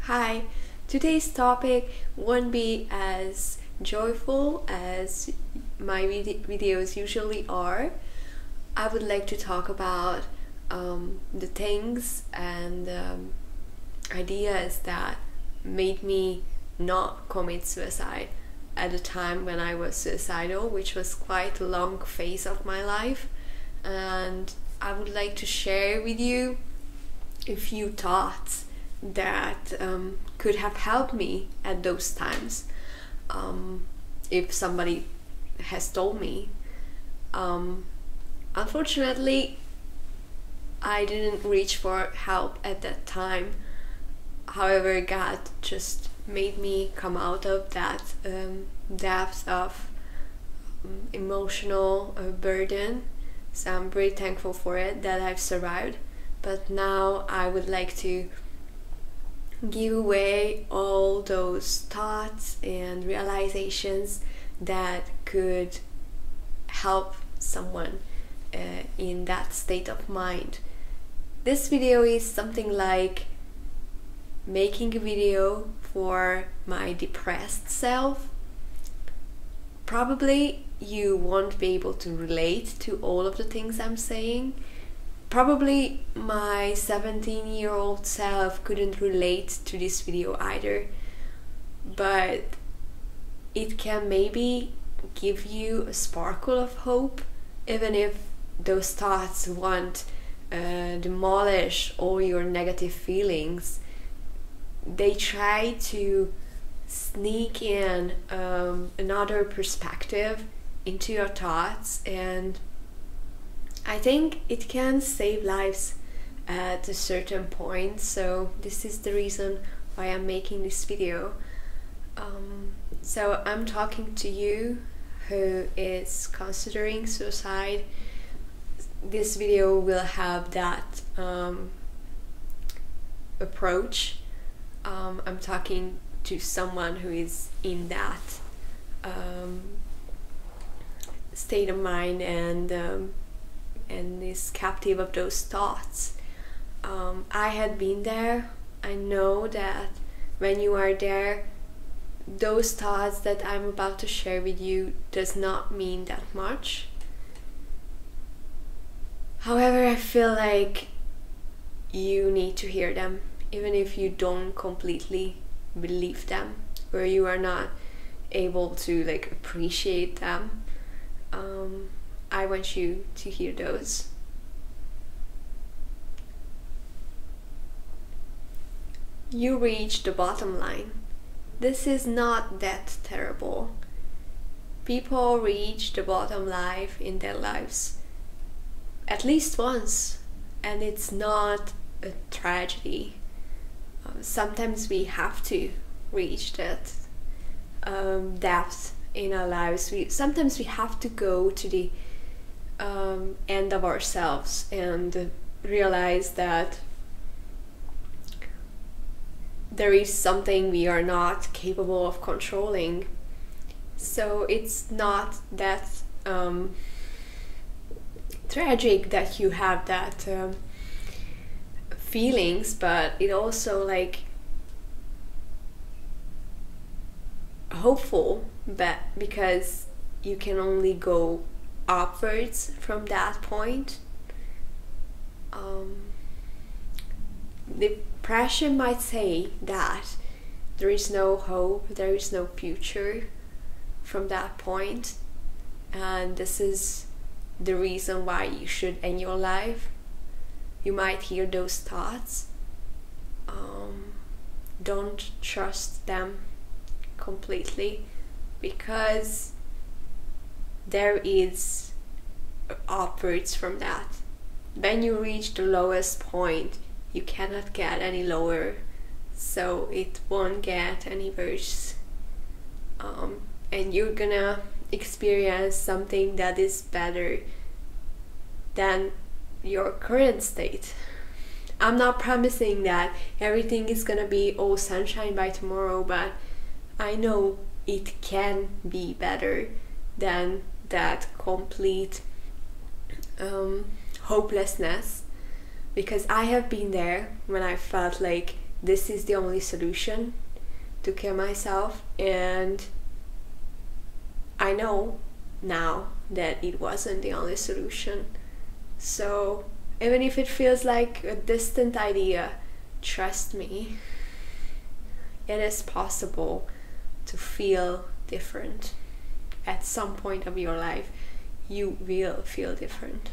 Hi, today's topic won't be as joyful as my videos usually are. I would like to talk about the things and ideas that made me not commit suicide at the time when I was suicidal, which was quite a long phase of my life. And I would like to share with you a few thoughts that could have helped me at those times, if somebody has told me. Unfortunately, I didn't reach for help at that time. However, God just made me come out of that depth of emotional burden. So I'm very thankful for it that I've survived. But now I would like to give away all those thoughts and realizations that could help someone in that state of mind. This video is something like making a video for my depressed self. Probably you won't be able to relate to all of the things I'm saying. Probably my 17-year-old self couldn't relate to this video either, but it can maybe give you a sparkle of hope, even if those thoughts won't demolish all your negative feelings. They try to sneak in another perspective into your thoughts, and I think it can save lives at a certain point. So this is the reason why I'm making this video. So I'm talking to you who is considering suicide. This video will have that approach. I'm talking to someone who is in that state of mind and is captive of those thoughts. I had been there. I know that when you are there, those thoughts that I'm about to share with you does not mean that much. However, I feel like you need to hear them, even if you don't completely believe them, or you are not able to appreciate them. I want you to hear those. You reach the bottom line. This is not that terrible. People reach the bottom line in their lives at least once, and it's not a tragedy. Sometimes we have to reach that depth in our lives. Sometimes we have to go to the end of ourselves and realize that there is something we are not capable of controlling. So it's not that tragic that you have that feelings, but it also hopeful, but because you can only go upwards from that point. Depression might say that there is no hope, there is no future from that point, and this is the reason why you should end your life. You might hear those thoughts. Don't trust them completely, because there is upwards from that. When you reach the lowest point, you cannot get any lower, so it won't get any worse. And you're gonna experience something that is better than your current state. I'm not promising that everything is gonna be all sunshine by tomorrow, but I know it can be better than that complete hopelessness, because I have been there when I felt like this is the only solution to kill myself, and I know now that it wasn't the only solution. So even if it feels like a distant idea, trust me, it is possible to feel different. At some point of your life, you will feel different.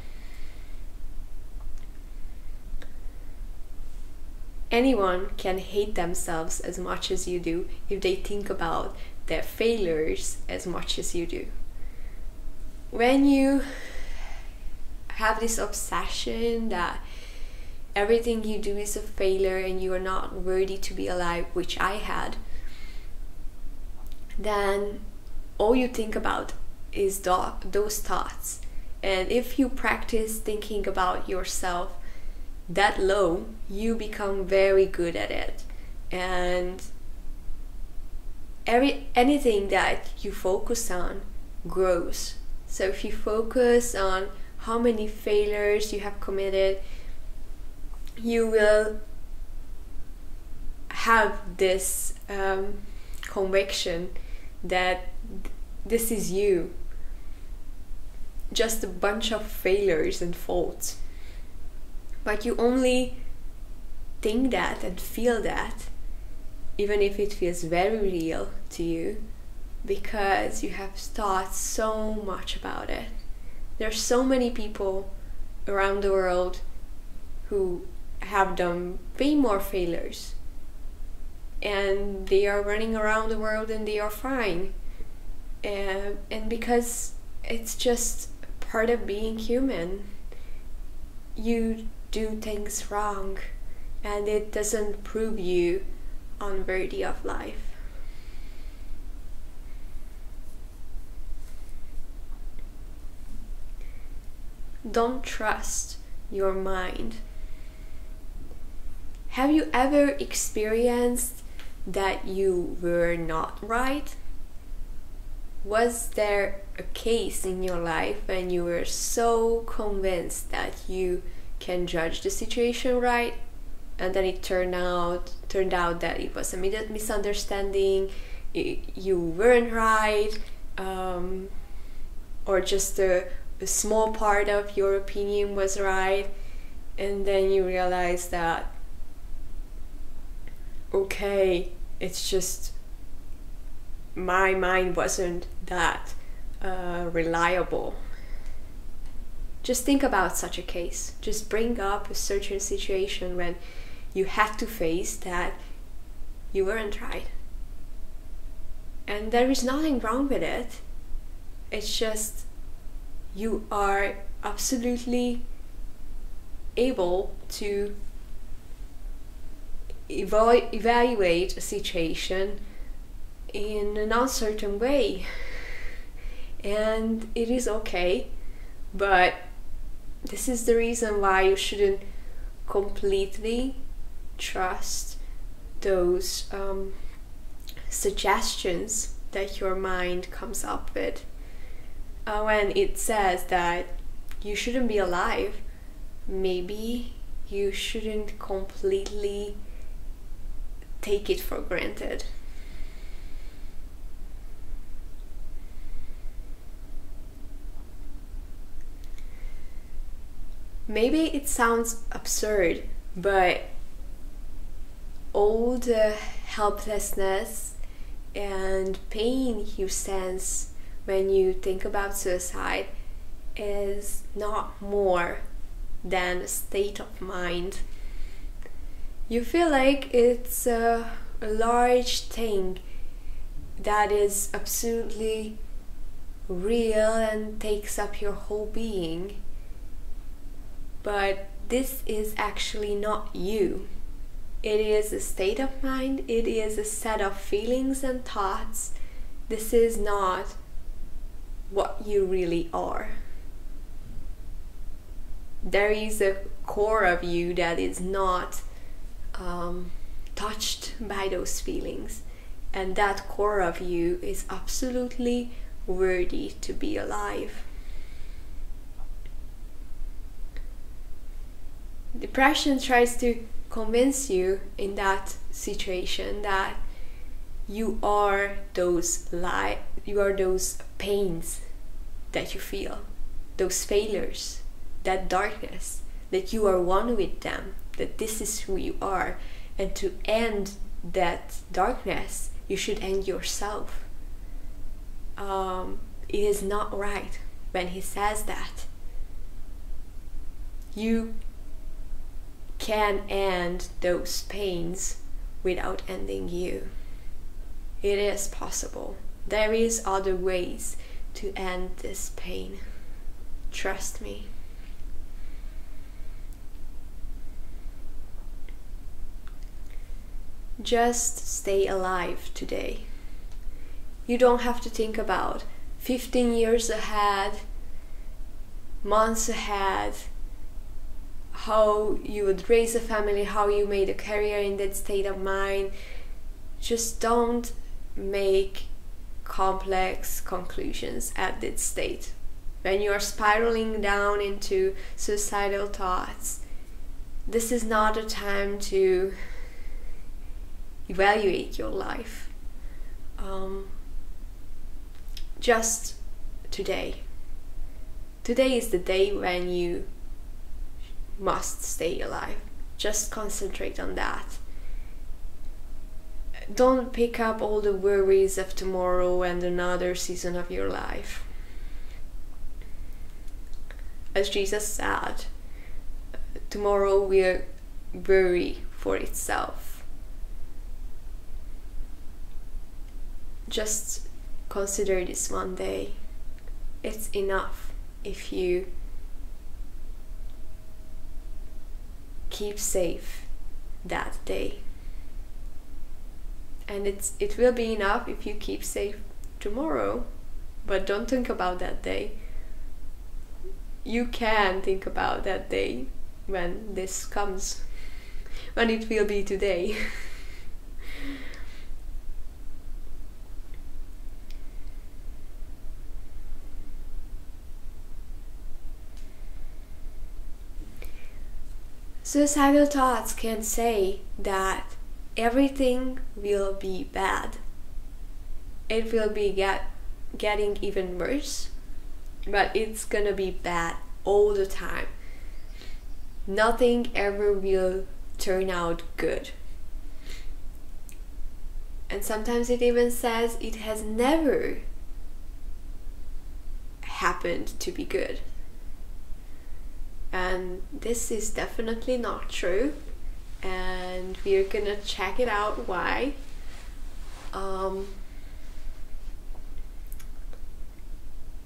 Anyone can hate themselves as much as you do if they think about their failures as much as you do. When you have this obsession that everything you do is a failure and you are not worthy to be alive, which I had, then all you think about is those thoughts. And if you practice thinking about yourself that low, you become very good at it. And anything that you focus on grows. So if you focus on how many failures you have committed, you will have this conviction that this is you, just a bunch of failures and faults. But you only think that and feel that, even if it feels very real to you, because you have thought so much about it. There's so many people around the world who have done way more failures, and they are running around the world and they are fine. And because it's just part of being human, you do things wrong, and it doesn't prove you unworthy of life. Don't trust your mind. Have you ever experienced that you were not right? Was there a case in your life when you were so convinced that you can judge the situation right, and then it turned out that it was a misunderstanding, you weren't right, or just a small part of your opinion was right, and then you realize that, okay, it's just my mind wasn't that reliable. Just think about such a case. Just bring up a certain situation when you had to face that you weren't right. And there is nothing wrong with it. It's just you are absolutely able to evaluate a situation in an uncertain way. And it is okay, but this is the reason why you shouldn't completely trust those suggestions that your mind comes up with. When it says that you shouldn't be alive, maybe you shouldn't completely take it for granted. Maybe it sounds absurd, but all the helplessness and pain you sense when you think about suicide is not more than a state of mind. You feel like it's a large thing that is absolutely real and takes up your whole being. But this is actually not you. It is a state of mind, it is a set of feelings and thoughts. This is not what you really are. There is a core of you that is not touched by those feelings, and that core of you is absolutely worthy to be alive. Depression tries to convince you in that situation that you are those pains that you feel, those failures, that darkness, that you are one with them, that this is who you are. And to end that darkness, you should end yourself. It is not right when he says that. You can end those pains without ending you. It is possible. There is other ways to end this pain. Trust me. Just stay alive today. You don't have to think about 15 years ahead, months ahead, how you would raise a family, how you made a career in that state of mind. Just don't make complex conclusions at that state. When you are spiraling down into suicidal thoughts, this is not a time to evaluate your life. Just today. Today is the day when you must stay alive. Just concentrate on that. Don't pick up all the worries of tomorrow and another season of your life. As Jesus said, tomorrow will worry for itself. Just consider this one day. It's enough if you keep safe that day. And it will be enough if you keep safe tomorrow, but don't think about that day. You can think about that day when this comes, when it will be today. Suicidal thoughts can say that everything will be bad. It will be getting even worse, but it's gonna be bad all the time. Nothing ever will turn out good. And sometimes it even says it has never happened to be good. And this is definitely not true. And we're gonna check it out why.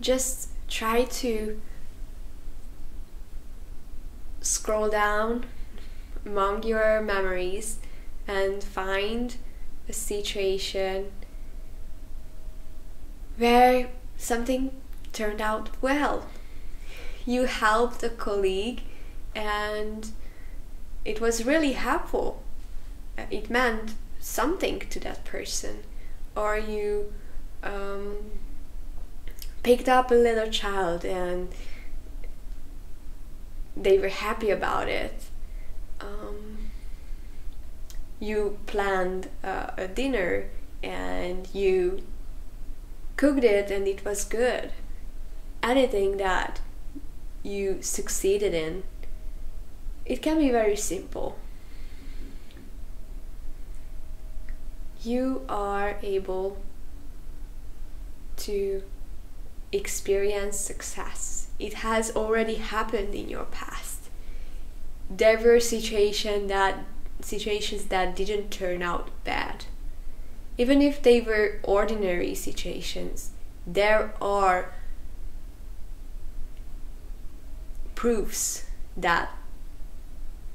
Just try to scroll down among your memories and find a situation where something turned out well. You helped a colleague and it was really helpful. It meant something to that person. Or you picked up a little child and they were happy about it. You planned a dinner and you cooked it and it was good. Anything that you succeeded in, it can be very simple. You are able to experience success. It has already happened in your past. There were situations that didn't turn out bad. Even if they were ordinary situations, there are proofs that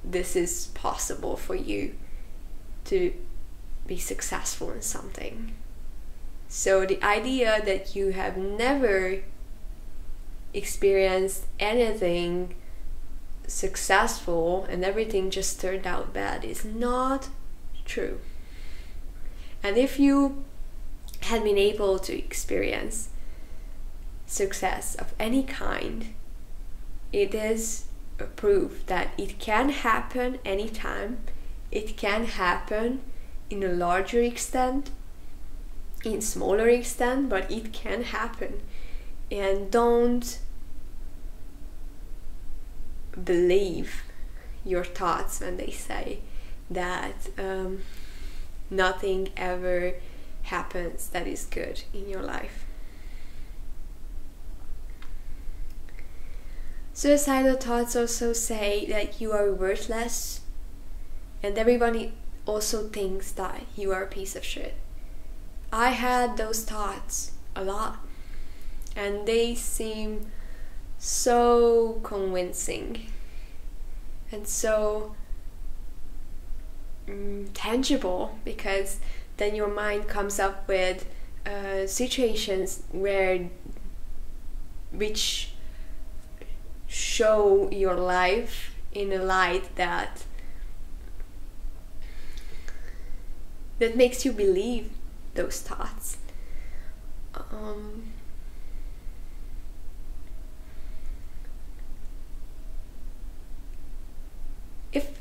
this is possible for you to be successful in something. So the idea that you have never experienced anything successful and everything just turned out bad is not true. And if you had been able to experience success of any kind, it is a proof that it can happen anytime It can happen in a larger extent, in smaller extent, but it can happen. And don't believe your thoughts when they say that nothing ever happens that is good in your life. Suicidal thoughts also say that you are worthless, and everybody also thinks that you are a piece of shit. I had those thoughts a lot, and they seem so convincing and so tangible, because then your mind comes up with situations which show your life in a light that makes you believe those thoughts.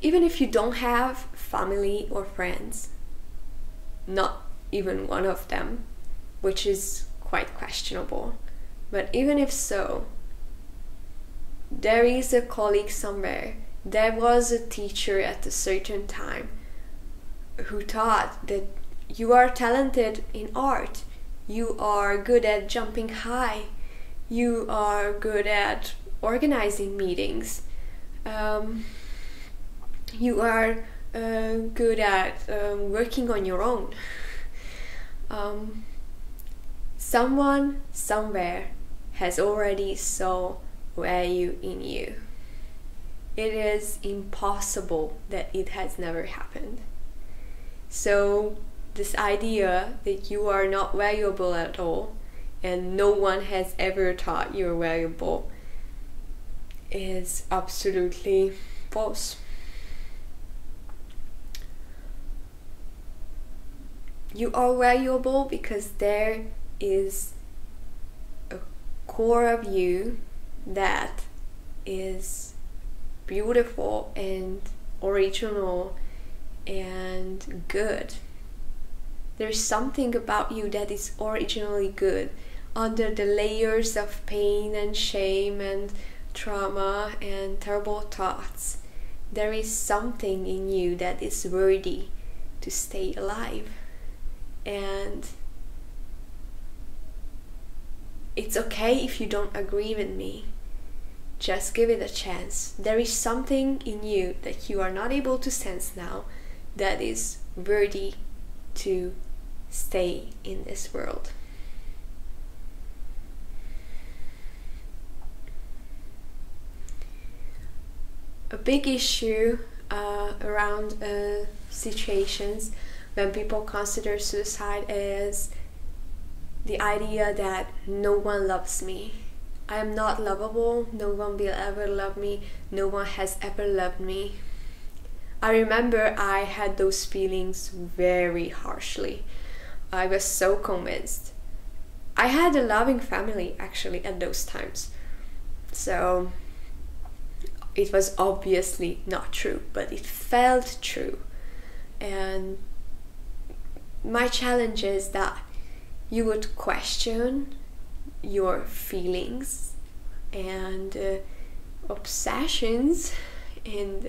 Even if you don't have family or friends, not even one of them, which is quite questionable, but even if so, there is a colleague somewhere, there was a teacher at a certain time who thought that you are talented in art, you are good at jumping high, you are good at organizing meetings, you are good at working on your own. Someone somewhere has already saw value in you. It is impossible that it has never happened. So this idea that you are not valuable at all and no one has ever thought you're valuable is absolutely false. You are valuable because there is a core of you that is beautiful and original and good. There's something about you that is originally good, under the layers of pain and shame and trauma and terrible thoughts. There is something in you that is worthy to stay alive. And it's okay if you don't agree with me. Just give it a chance. There is something in you that you are not able to sense now that is worthy to stay in this world. A big issue around situations when people consider suicide is the idea that no one loves me. I am not lovable, no one will ever love me, no one has ever loved me. I remember I had those feelings very harshly. I was so convinced. I had a loving family actually at those times. So it was obviously not true, but it felt true. And my challenge is that you would question your feelings and obsessions and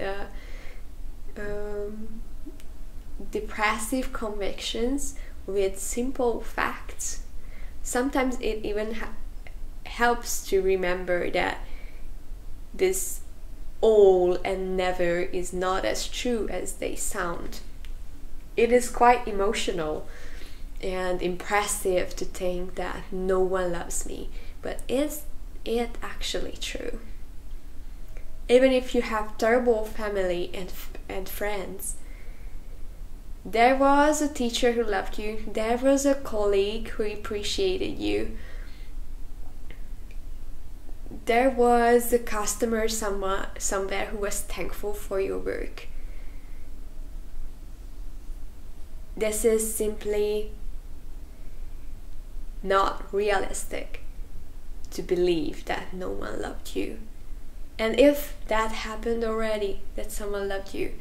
depressive convictions with simple facts. Sometimes it even helps to remember that this all and never is not as true as they sound. It is quite emotional and impressive to think that no one loves me, but is it actually true? Even if you have terrible family and friends, there was a teacher who loved you, there was a colleague who appreciated you, there was a customer somewhere who was thankful for your work. This is simply not realistic to believe that no one loved you. And if that happened already, that someone loved you,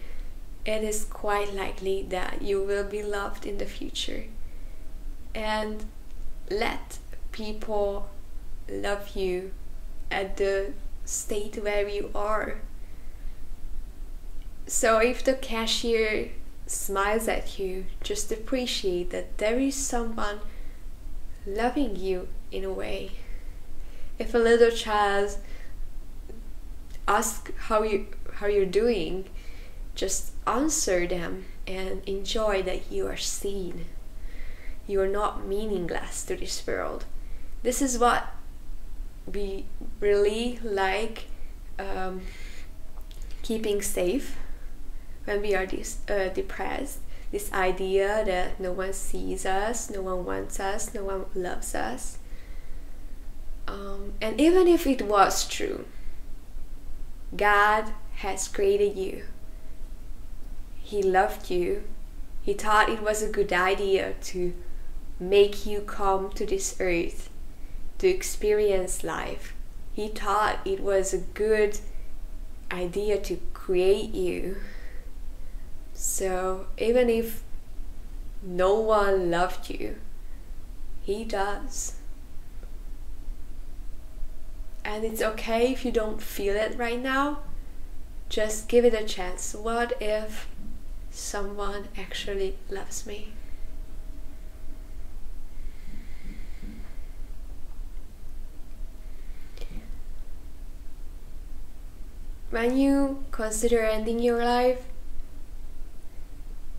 it is quite likely that you will be loved in the future. And let people love you at the state where you are. So if the cashier smiles at you, just appreciate that there is someone loving you in a way. If a little child asks how you're doing, just answer them and enjoy that you are seen. You are not meaningless to this world. This is what we really like, keeping safe when we are depressed. This idea that no one sees us, no one wants us, no one loves us. And even if it was true, God has created you. He loved you. He thought it was a good idea to make you come to this earth to experience life. He thought it was a good idea to create you. So even if no one loved you, He does. And it's okay if you don't feel it right now. Just give it a chance. What if someone actually loves me? When you consider ending your life,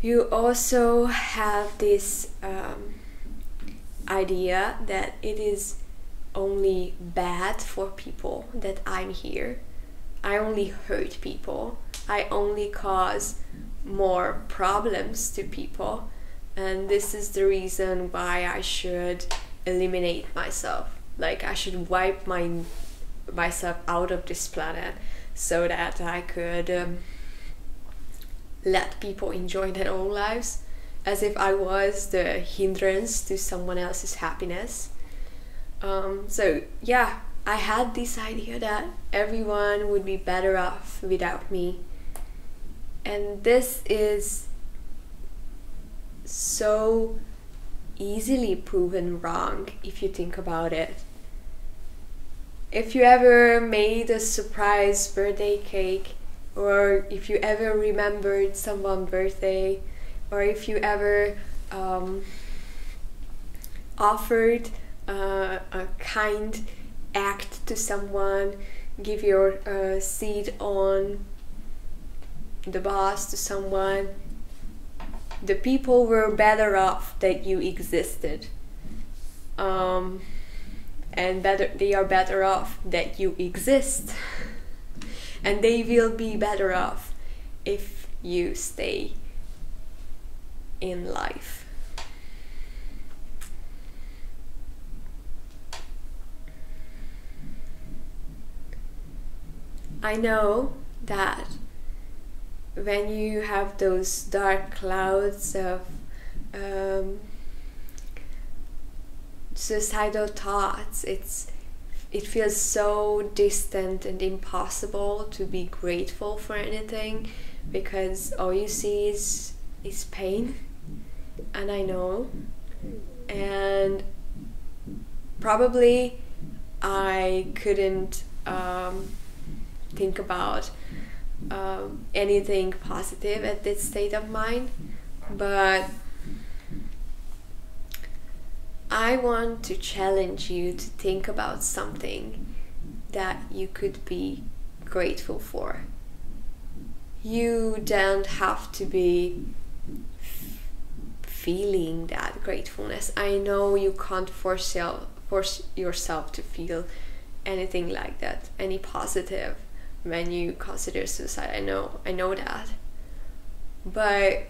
you also have this idea that it is only bad for people that I'm here. I only hurt people. I only cause more problems to people, and this is the reason why I should eliminate myself. Like, I should wipe myself out of this planet so that I could let people enjoy their own lives, as if I was the hindrance to someone else's happiness. So yeah, I had this idea that everyone would be better off without me. And this is so easily proven wrong if you think about it. If you ever made a surprise birthday cake, or if you ever remembered someone's birthday, or if you ever offered a kind act to someone, give your seat on the bus to someone, the people were better off that you existed, and they are better off that you exist, and they will be better off if you stay in life. I know that when you have those dark clouds of suicidal thoughts, it feels so distant and impossible to be grateful for anything, because all you see is pain. And I know, and probably I couldn't think about anything positive at this state of mind, but I want to challenge you to think about something that you could be grateful for. You don't have to be feeling that gratefulness. I know you can't force yourself to feel anything like that, any positive, when you consider suicide. I know that. But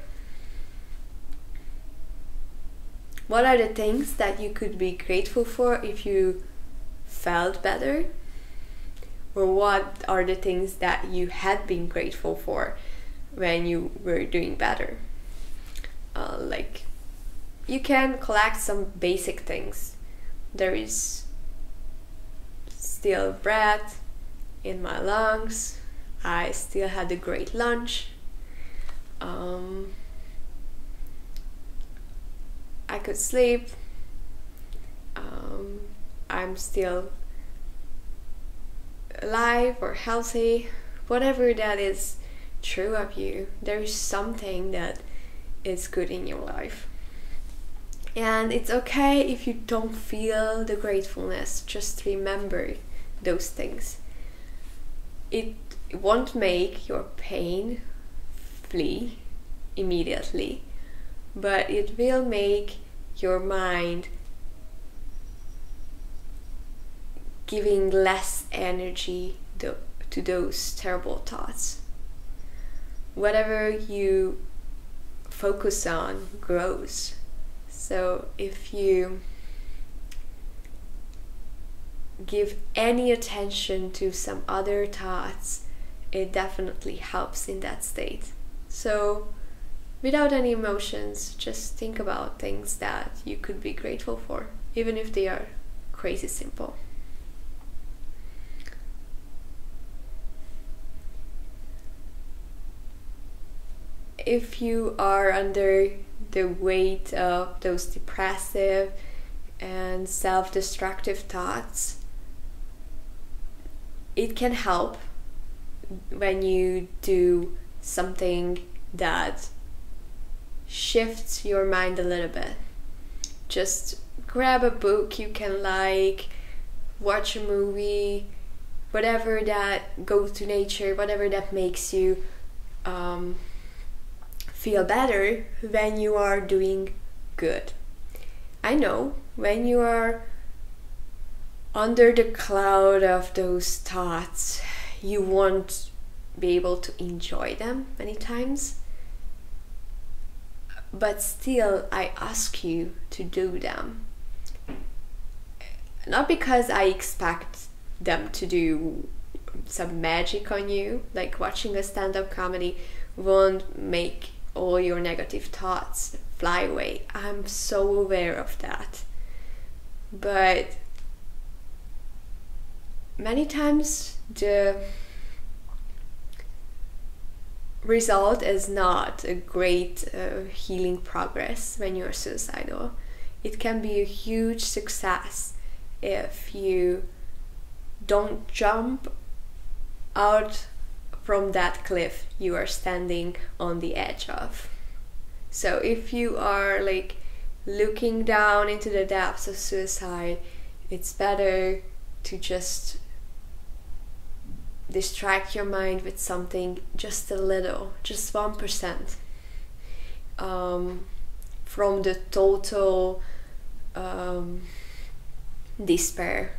what are the things that you could be grateful for if you felt better? Or what are the things that you had been grateful for when you were doing better? Like, you can collect some basic things. There is still breath in my lungs. I still had a great lunch. I could sleep, I'm still alive or healthy, whatever that is true of you, there is something that is good in your life. And it's okay if you don't feel the gratefulness, just remember those things. It won't make your pain flee immediately, but it will make your mind giving less energy to those terrible thoughts. Whatever you focus on grows. So if you give any attention to some other thoughts, it definitely helps in that state. So without any emotions, just think about things that you could be grateful for, even if they are crazy simple. If you are under the weight of those depressive and self-destructive thoughts, it can help when you do something that shifts your mind a little bit. Just grab a book you can like, watch a movie, whatever that, go to nature, whatever that makes you feel better when you are doing good. I know when you are under the cloud of those thoughts, you won't be able to enjoy them many times, but still I ask you to do them. Not because I expect them to do some magic on you, like watching a stand-up comedy won't make all your negative thoughts fly away. I'm so aware of that. But many times the result is not a great healing progress when you're suicidal. It can be a huge success if you don't jump out from that cliff you are standing on the edge of. So if you are like looking down into the depths of suicide, it's better to just distract your mind with something just a little, just 1%, from the total despair,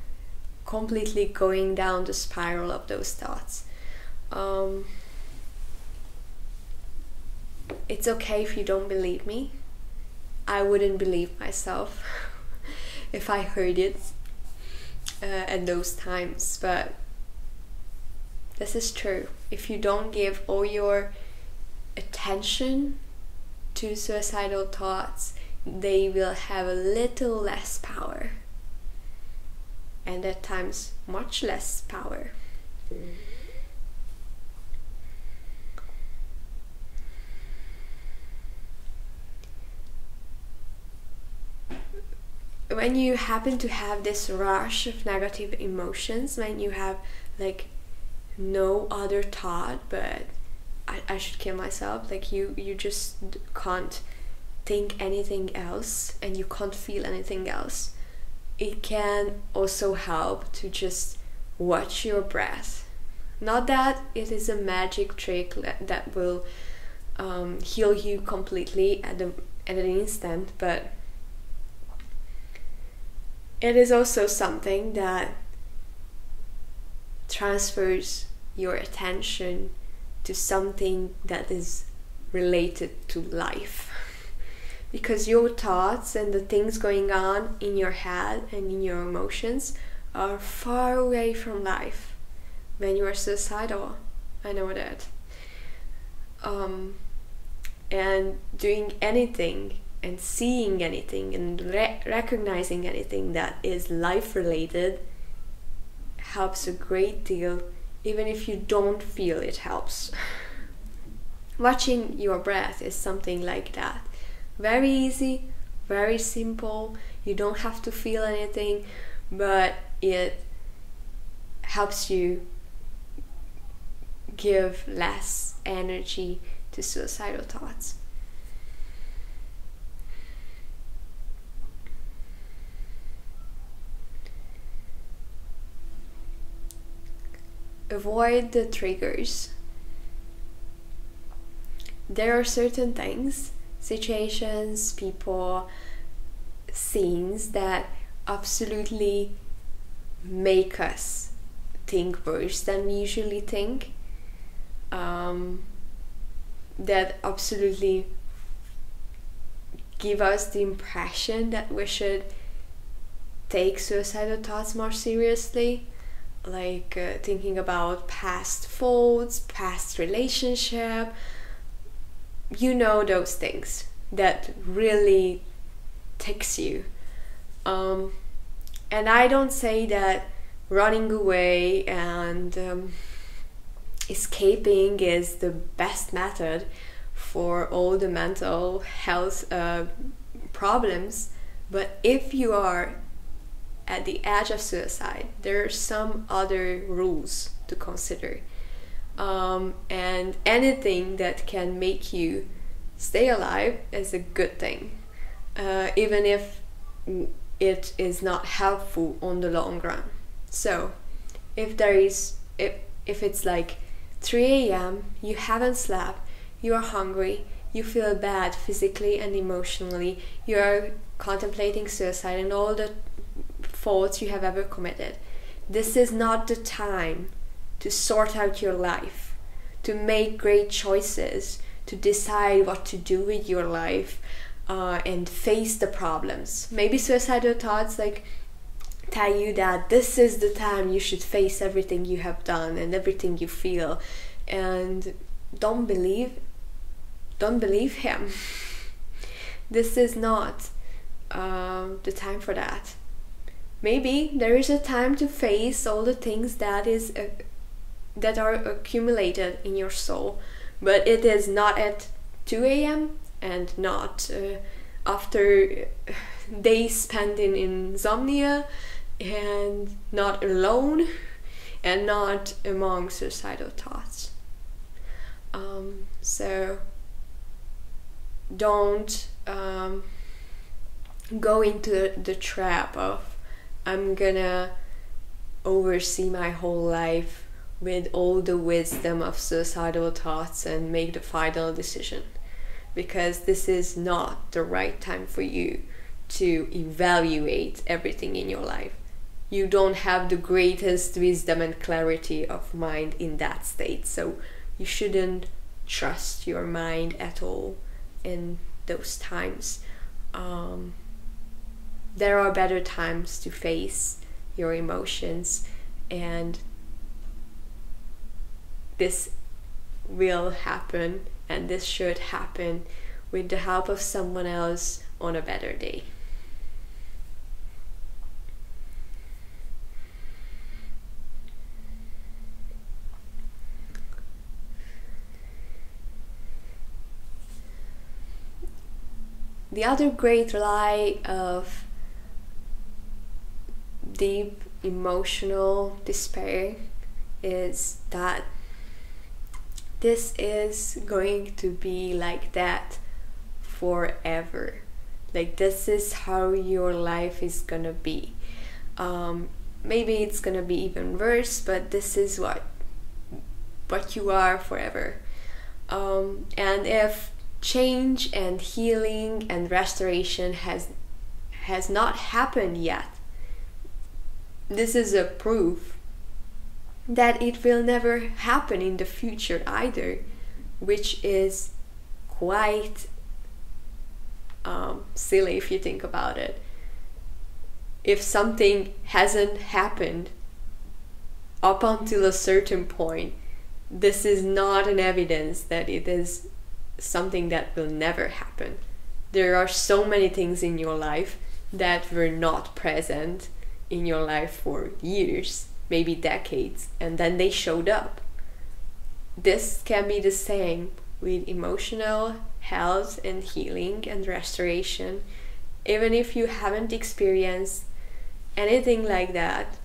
completely going down the spiral of those thoughts. It's okay if you don't believe me. I wouldn't believe myself if I heard it at those times, but this is true. If you don't give all your attention to suicidal thoughts, they will have a little less power, and at times much less power. When you happen to have this rush of negative emotions, when you have like no other thought but I should kill myself, like you just can't think anything else and you can't feel anything else, it can also help to just watch your breath. Not that it is a magic trick that will heal you completely at an instant, but it is also something that transfers your attention to something that is related to life. Because your thoughts and the things going on in your head and in your emotions are far away from life when you are suicidal. I know that. And doing anything and seeing anything and recognizing anything that is life related helps a great deal, even if you don't feel it helps. Watching your breath is something like that. Very easy, very simple. You don't have to feel anything, but it helps you give less energy to suicidal thoughts. Avoid the triggers. There are certain things, situations, people, scenes that absolutely make us think worse than we usually think, that absolutely give us the impression that we should take suicidal thoughts more seriously, like thinking about past faults, past relationship, those things that really ticks you. And I don't say that running away and escaping is the best method for all the mental health problems, but if you are at the edge of suicide, there are some other rules to consider, and anything that can make you stay alive is a good thing, even if it is not helpful on the long run. So if it's like 3 a.m., you haven't slept, you are hungry, you feel bad physically and emotionally, you are contemplating suicide and all the faults you have ever committed, this is not the time to sort out your life, to make great choices, to decide what to do with your life, and face the problems. Maybe suicidal thoughts tell you that this is the time you should face everything you have done and everything you feel, and don't believe him. This is not the time for that. Maybe there is a time to face all the things that are accumulated in your soul, but it is not at 2 a.m. and not after days spent in insomnia, and not alone, and not among suicidal thoughts. So don't go into the trap of I'm gonna oversee my whole life with all the wisdom of suicidal thoughts and make the final decision, because this is not the right time for you to evaluate everything in your life. You don't have the greatest wisdom and clarity of mind in that state, so you shouldn't trust your mind at all in those times. There are better times to face your emotions, and this will happen, and this should happen with the help of someone else on a better day. The other great lie of deep emotional despair is that this is going to be like that forever. Like, this is how your life is gonna be. Maybe it's gonna be even worse, but this is what you are forever. And if change and healing and restoration has not happened yet, this is a proof that it will never happen in the future either, which is quite silly if you think about it. If something hasn't happened up until a certain point, this is not an evidence that it is something that will never happen. There are so many things in your life that were not present in your life for years, maybe decades, and then they showed up. This can be the same with emotional health and healing and restoration. Even if you haven't experienced anything like that,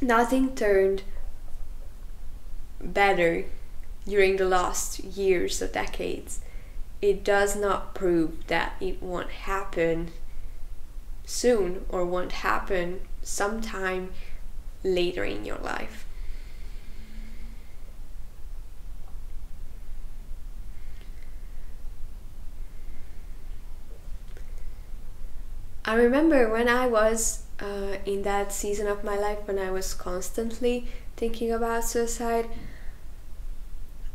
nothing turned better during the last years or decades. It does not prove that it won't happen soon or won't happen sometime later in your life. I remember when I was in that season of my life when I was constantly thinking about suicide,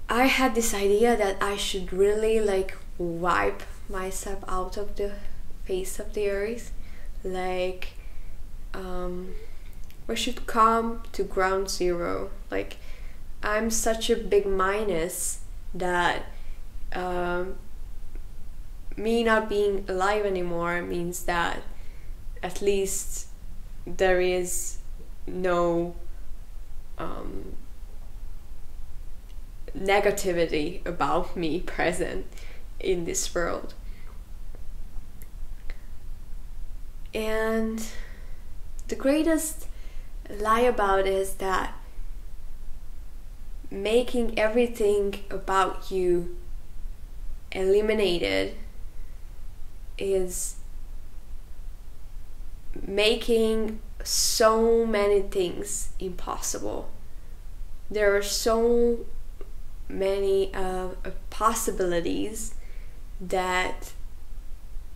I had this idea that I should really like wipe myself out of the face of the earth. Like, we should come to ground zero. Like, I'm such a big minus that me not being alive anymore means that at least there is no negativity about me present in this world. And the greatest lie about it is that making everything about you eliminated is making so many things impossible. There are so many possibilities that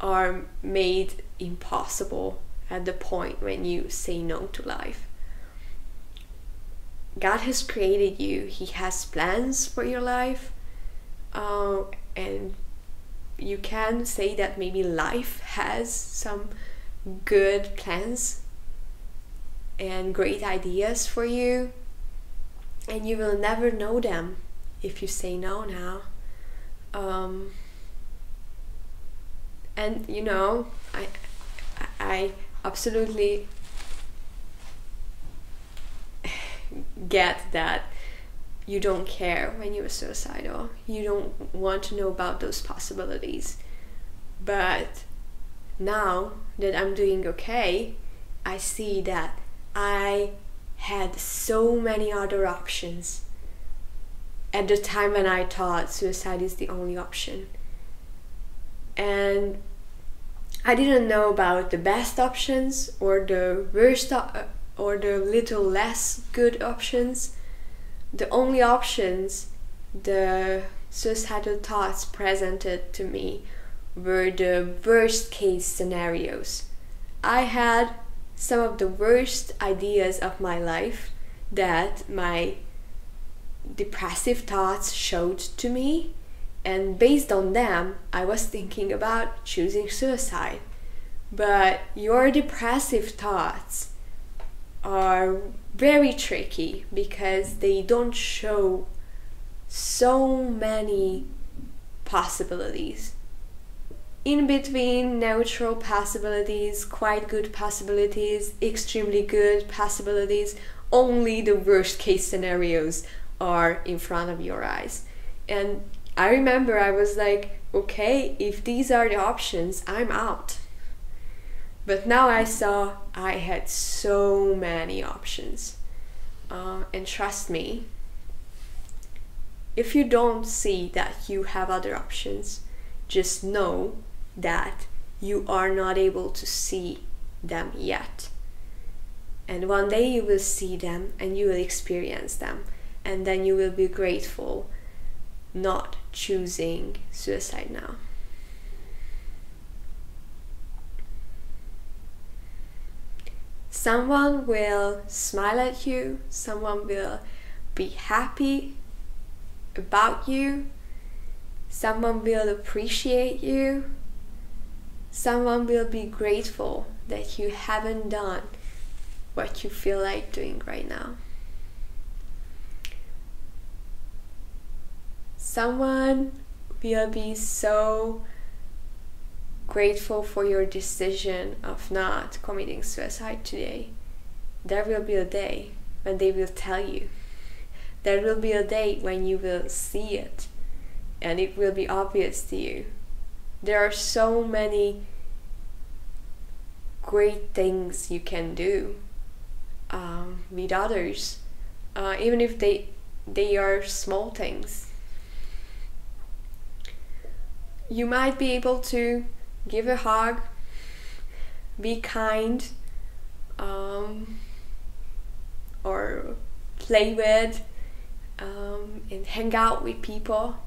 are made impossible at the point when you say no to life. God has created you. He has plans for your life, and you can say that maybe life has some good plans and great ideas for you, and you will never know them if you say no now. And you know, I absolutely get that you don't care when you're suicidal. You don't want to know about those possibilities. But now that I'm doing okay, I see that I had so many other options at the time when I thought suicide is the only option. And I didn't know about the best options or the worst or the little less good options. The only options the suicidal thoughts presented to me were the worst case scenarios. I had some of the worst ideas of my life that my depressive thoughts showed to me, and based on them I was thinking about choosing suicide. But your depressive thoughts are very tricky because they don't show so many possibilities. In between neutral possibilities, quite good possibilities, extremely good possibilities, only the worst case scenarios are in front of your eyes. And I remember I was like, okay, if these are the options, I'm out. But now I saw I had so many options. And trust me, if you don't see that you have other options, just know that you are not able to see them yet. And one day you will see them and you will experience them. And then you will be grateful not choosing suicide now. Someone will smile at you, someone will be happy about you, someone will appreciate you, someone will be grateful that you haven't done what you feel like doing right now. Someone will be so grateful for your decision of not committing suicide today. There will be a day when they will tell you. There will be a day when you will see it. and it will be obvious to you. There are so many great things you can do with others, even if they are small things. You might be able to give a hug, be kind, or play with, and hang out with people.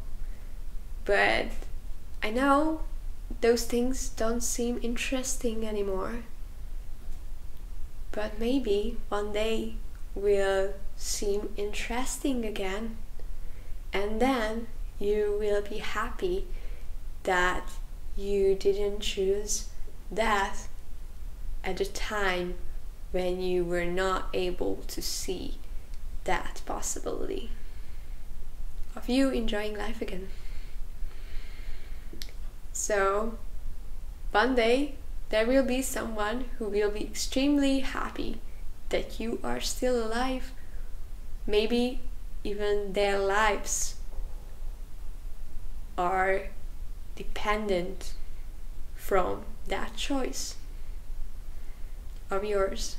But I know those things don't seem interesting anymore. But maybe one day will seem interesting again, and then you will be happy that you didn't choose that at a time when you were not able to see that possibility of you enjoying life again. So one day there will be someone who will be extremely happy that you are still alive. Maybe even their lives are dependent from that choice of yours.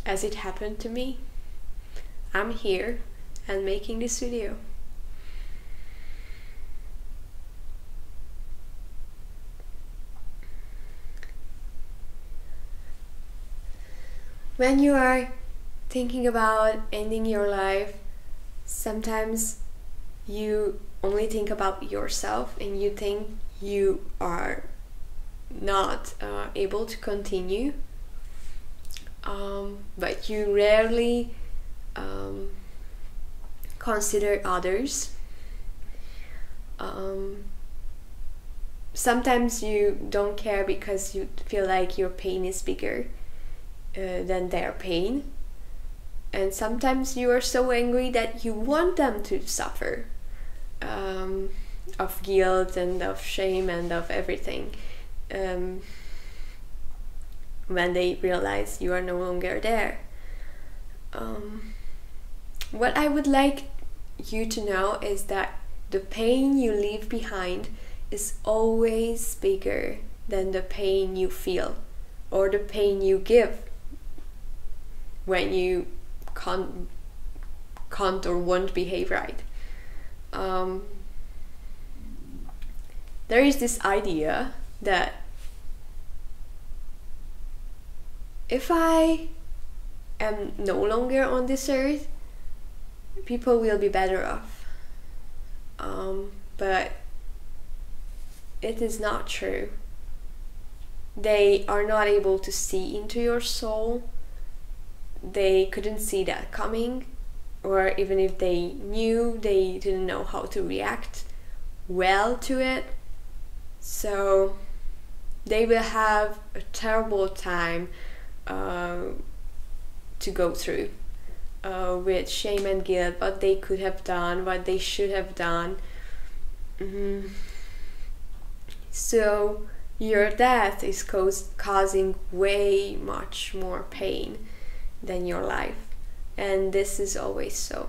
As it happened to me, I'm here and making this video. When you are thinking about ending your life, sometimes you only think about yourself and you think you are not able to continue, but you rarely consider others. Sometimes you don't care because you feel like your pain is bigger than their pain, and sometimes you are so angry that you want them to suffer of guilt and of shame and of everything when they realize you are no longer there. What I would like you to know is that the pain you leave behind is always bigger than the pain you feel or the pain you give when you can't or won't behave right. There is this idea that if I am no longer on this earth, people will be better off. But it is not true. They are not able to see into your soul. They couldn't see that coming, or even if they knew, they didn't know how to react well to it. So they will have a terrible time to go through with shame and guilt, what they could have done, what they should have done. So your death is causing way much more pain than your life, and this is always so.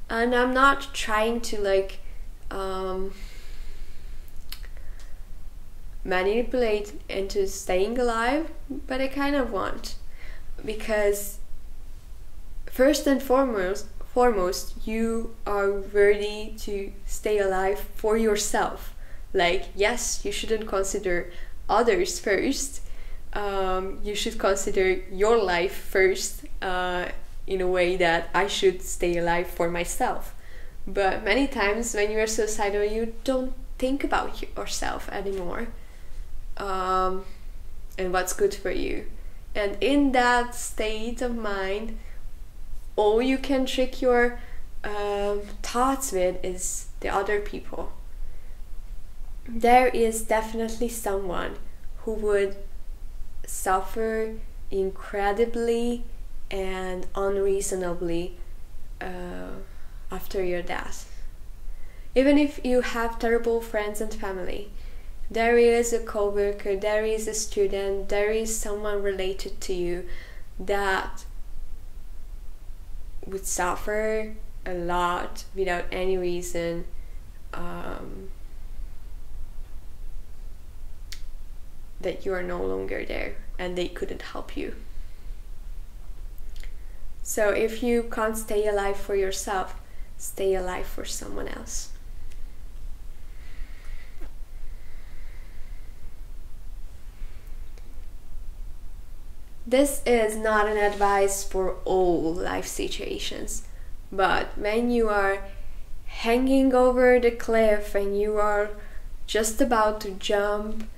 And I'm not trying to manipulate into staying alive, but I kind of want, because first and foremost you are worthy to stay alive for yourself. Yes, you shouldn't consider others first. You should consider your life first, in a way that I should stay alive for myself. But many times when you are suicidal, you don't think about yourself anymore, and what's good for you. And in that state of mind, all you can trick your thoughts with is the other people. There is definitely someone who would suffer incredibly and unreasonably after your death. Even if you have terrible friends and family, there is a coworker, there is a student, there is someone related to you that would suffer a lot without any reason, that you are no longer there and they couldn't help you. So if you can't stay alive for yourself, stay alive for someone else. This is not an advice for all life situations, but when you are hanging over the cliff and you are just about to jump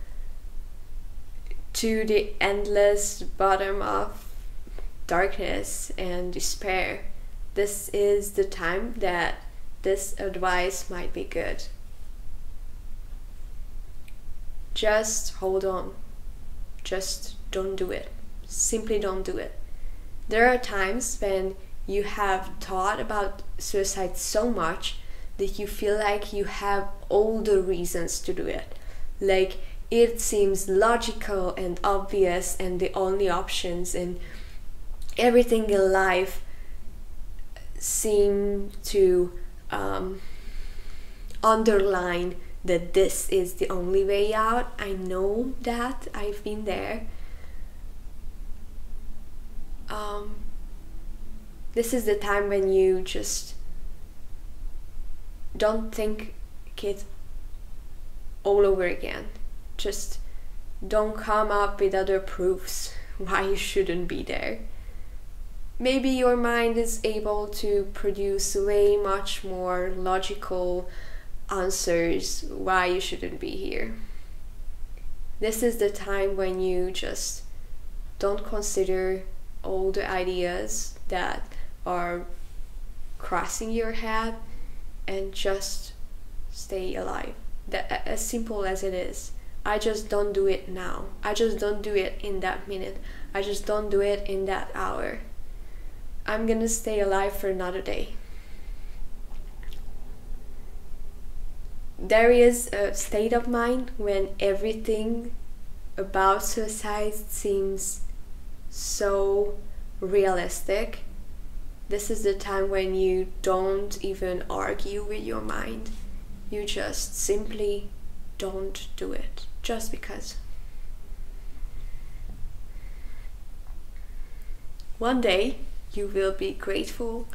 to the endless bottom of darkness and despair, this is the time that this advice might be good. Just hold on. Just don't do it. Simply don't do it. There are times when you have thought about suicide so much that you feel like you have all the reasons to do it. Like it seems logical and obvious and the only options, and everything in life seem to underline that this is the only way out. I know that. I've been there. This is the time when you just don't think it all over again. Just don't come up with other proofs why you shouldn't be there. Maybe your mind is able to produce way much more logical answers why you shouldn't be here. This is the time when you just don't consider all the ideas that are crossing your head and just stay alive. That, as simple as it is. I just don't do it now. I just don't do it in that minute. I just don't do it in that hour. I'm gonna stay alive for another day. There is a state of mind when everything about suicide seems so realistic. This is the time when you don't even argue with your mind. You just simply don't do it, just because. One day you will be grateful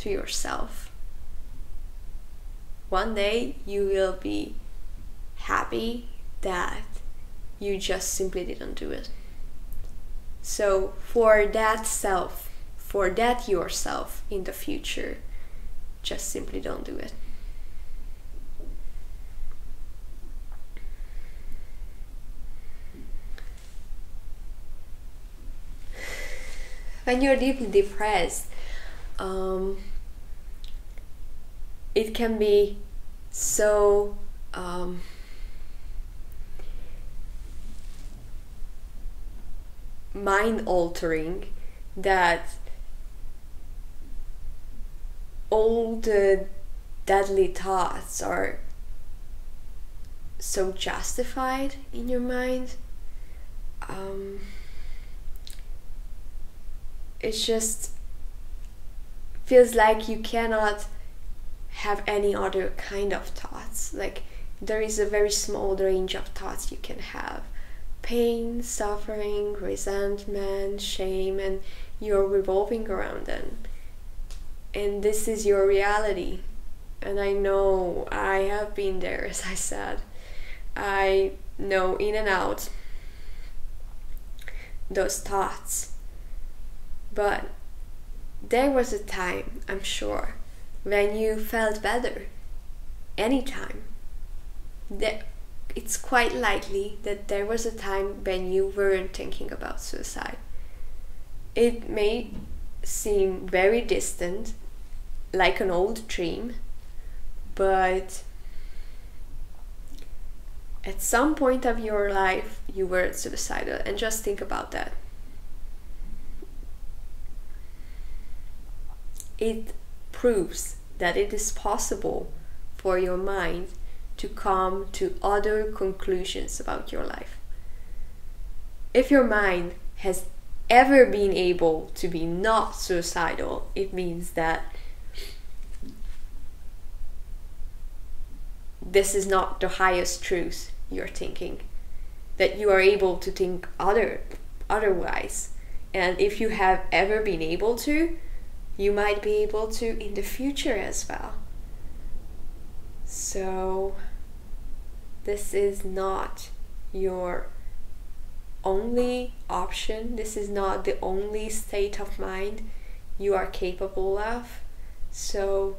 to yourself. One day you will be happy that you just simply didn't do it. So for that self, for that yourself in the future, just simply don't do it. When you're deeply depressed, it can be so mind-altering that all the deadly thoughts are so justified in your mind. It just feels like you cannot have any other kind of thoughts. Like there is a very small range of thoughts you can have. Pain, suffering, resentment, shame, and you're revolving around them. And this is your reality. And I know I have been there, as I said. I know in and out those thoughts. But there was a time, I'm sure, when you felt better. Anytime. It's quite likely that there was a time when you weren't thinking about suicide. It may seem very distant, like an old dream, but at some point of your life you were suicidal, and just think about that. It proves that it is possible for your mind to come to other conclusions about your life. If your mind has ever been able to be not suicidal, it means that this is not the highest truth you're thinking, that you are able to think otherwise. And if you have ever been able to, you might be able to in the future as well. So this is not your only option. This is not the only state of mind you are capable of. So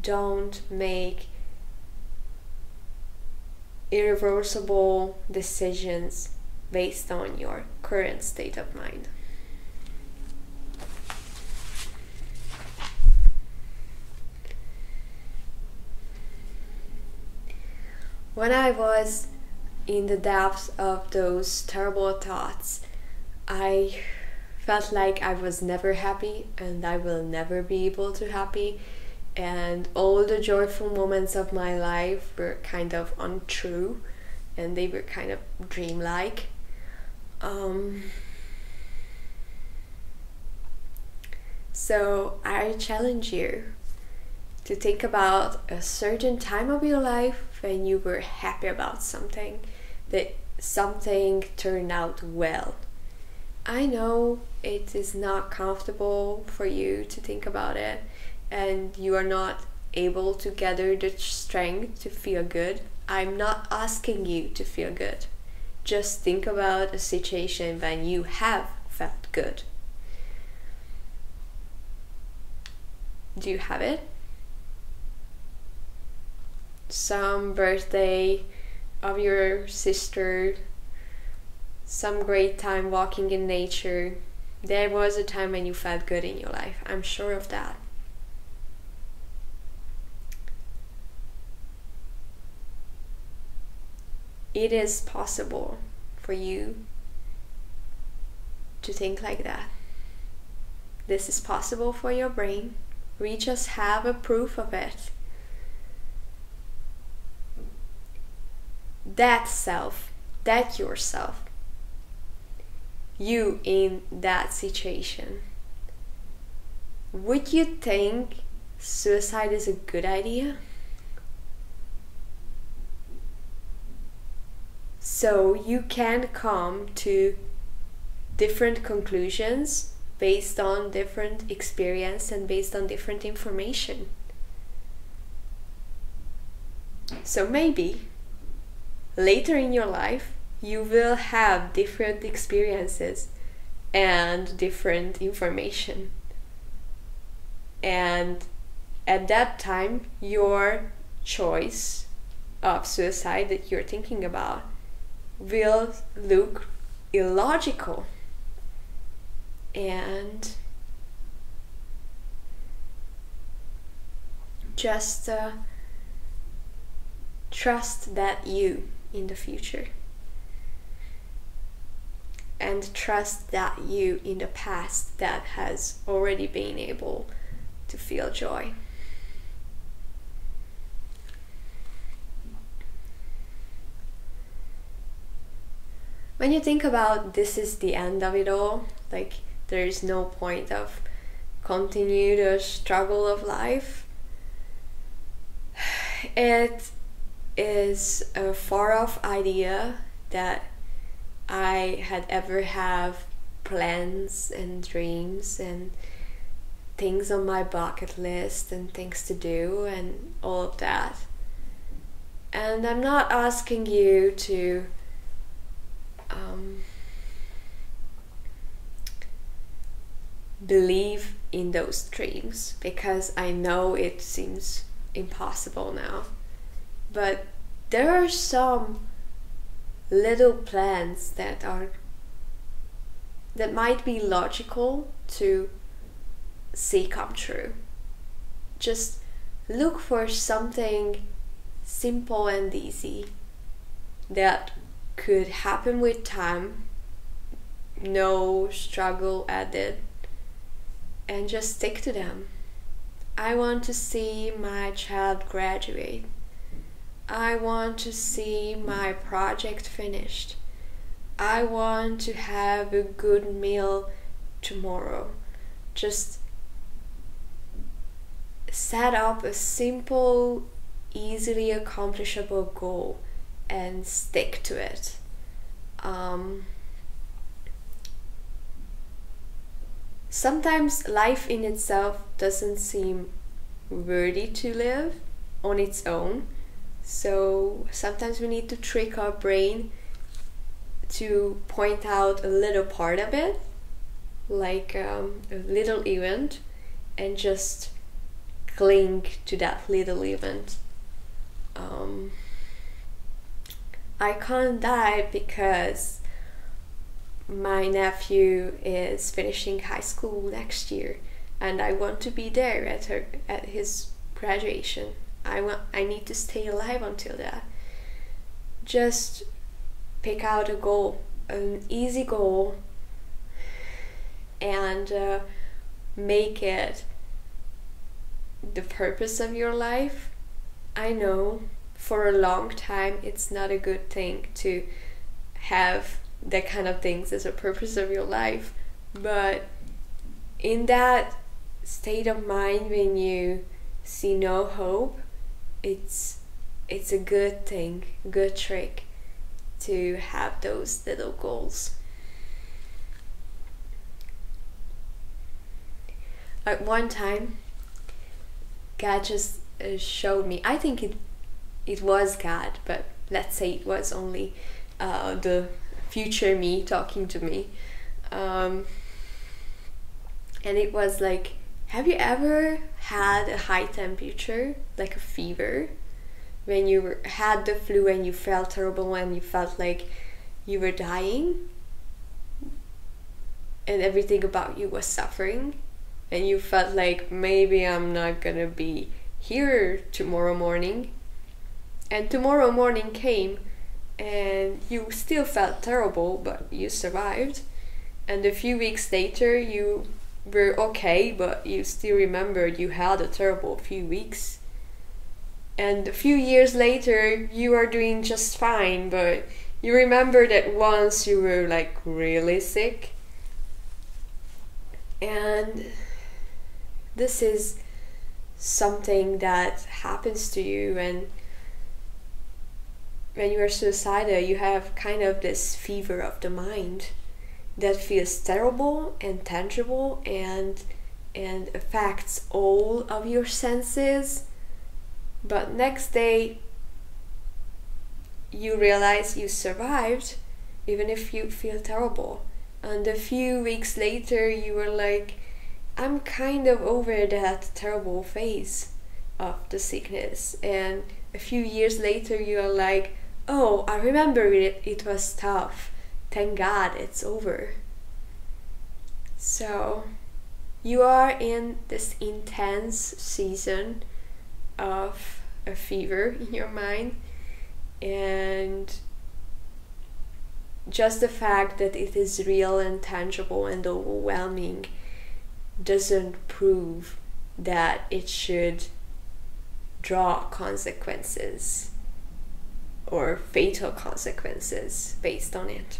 don't make irreversible decisions based on your current state of mind. When I was in the depths of those terrible thoughts, I felt like I was never happy and I will never be able to happy, and all the joyful moments of my life were kind of untrue and they were kind of dreamlike. So I challenge you to think about a certain time of your life when you were happy about something, that something turned out well. I know it is not comfortable for you to think about it, and you are not able to gather the strength to feel good. I'm not asking you to feel good. Just think about a situation when you have felt good. Do you have it? Some birthday of your sister, some great time walking in nature. There was a time when you felt good in your life. I'm sure of that. It is possible for you to think like that. This is possible for your brain. We just have a proof of it. That self, that yourself, you in that situation, would you think suicide is a good idea? So you can come to different conclusions based on different experience and based on different information. So maybe later in your life you will have different experiences and different information, and at that time your choice of suicide that you're thinking about will look illogical. And just trust that you in the future, and trust that you in the past that has already been able to feel joy. When you think about this is the end of it all, like there is no point of continue the struggle of life, it is a far off idea that I had ever have plans and dreams and things on my bucket list and things to do and all of that. And I'm not asking you to believe in those dreams, because I know it seems impossible now, but there are some little plans that might be logical to see come true. Just look for something simple and easy that could happen with time, no struggle added, and just stick to them. I want to see my child graduate. I want to see my project finished. I want to have a good meal tomorrow. Just set up a simple easily accomplishable goal and stick to it. Sometimes life in itself doesn't seem worthy to live on its own, so sometimes we need to trick our brain to point out a little part of it, like a little event, and just cling to that little event. I can't die because my nephew is finishing high school next year, and I want to be there at his graduation. I need to stay alive until that. Just pick out a goal, an easy goal, and make it the purpose of your life. I know for a long time it's not a good thing to have that kind of things as a purpose of your life, but in that state of mind when you see no hope, it's a good thing, a good trick to have those little goals. At one time, God just showed me, I think it was God, but let's say it was only the future me talking to me. And it was like, have you ever had a high temperature, like a fever, when you had the flu and you felt terrible and you felt like you were dying and everything about you was suffering, and you felt like maybe I'm not gonna be here tomorrow morning, and tomorrow morning came and you still felt terrible, but you survived, and a few weeks later you were okay, but you still remembered you had a terrible few weeks, and a few years later you are doing just fine, but you remember that once you were like really sick. And this is something that happens to you, and when you are suicidal, you have kind of this fever of the mind that feels terrible and tangible and affects all of your senses. But next day you realize you survived, even if you feel terrible. And a few weeks later you were like, I'm kind of over that terrible phase of the sickness. And a few years later you are like, oh, I remember it was tough. Thank God it's over. So you are in this intense season of a fever in your mind, and just the fact that it is real and tangible and overwhelming doesn't prove that it should draw consequences or fatal consequences based on it.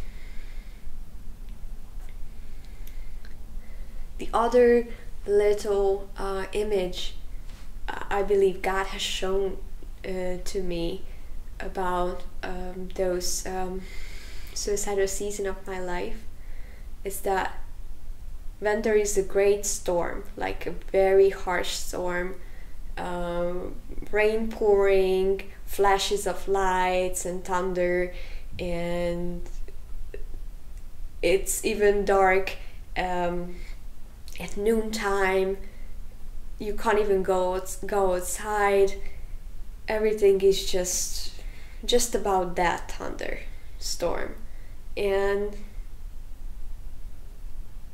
The other little image I believe God has shown to me about those suicidal season of my life is that when there is a great storm, like a very harsh storm, rain pouring, flashes of lights and thunder, and it's even dark at noontime, you can't even go outside, everything is just about that thunderstorm. And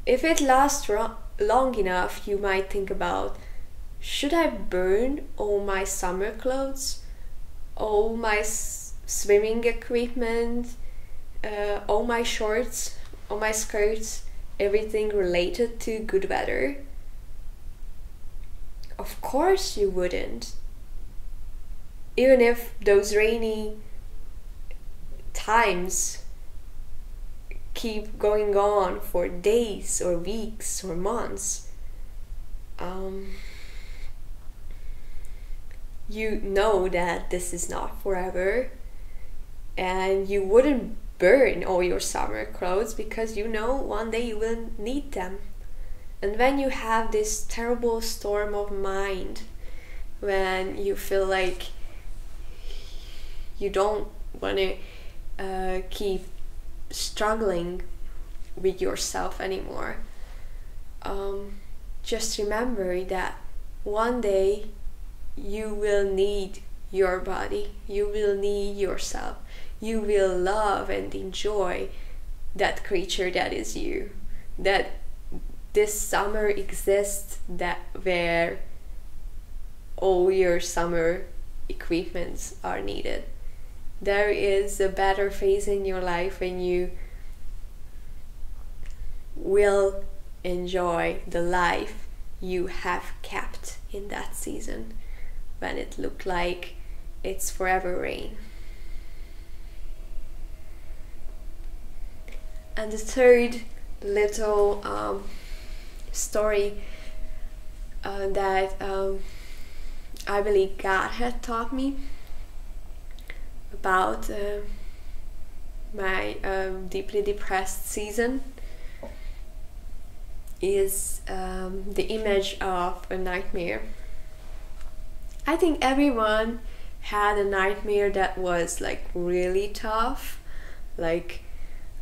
if it lasts long enough, you might think about, should I burn all my summer clothes, all my swimming equipment, all my shorts, all my skirts, everything related to good weather? Of course you wouldn't. Even if those rainy times keep going on for days or weeks or months. you know that this is not forever, and you wouldn't burn all your summer clothes because you know one day you will need them. And when you have this terrible storm of mind, when you feel like you don't want to keep struggling with yourself anymore, just remember that one day you will need your body, you will need yourself, you will love and enjoy that creature that is you, that this summer exists, that where all your summer equipments are needed. There is a better phase in your life when you will enjoy the life you have kept in that season, when it looked like it's forever rain. And the third little story that I believe God had taught me about my deeply depressed season is the image of a nightmare. I think everyone had a nightmare that was like really tough, like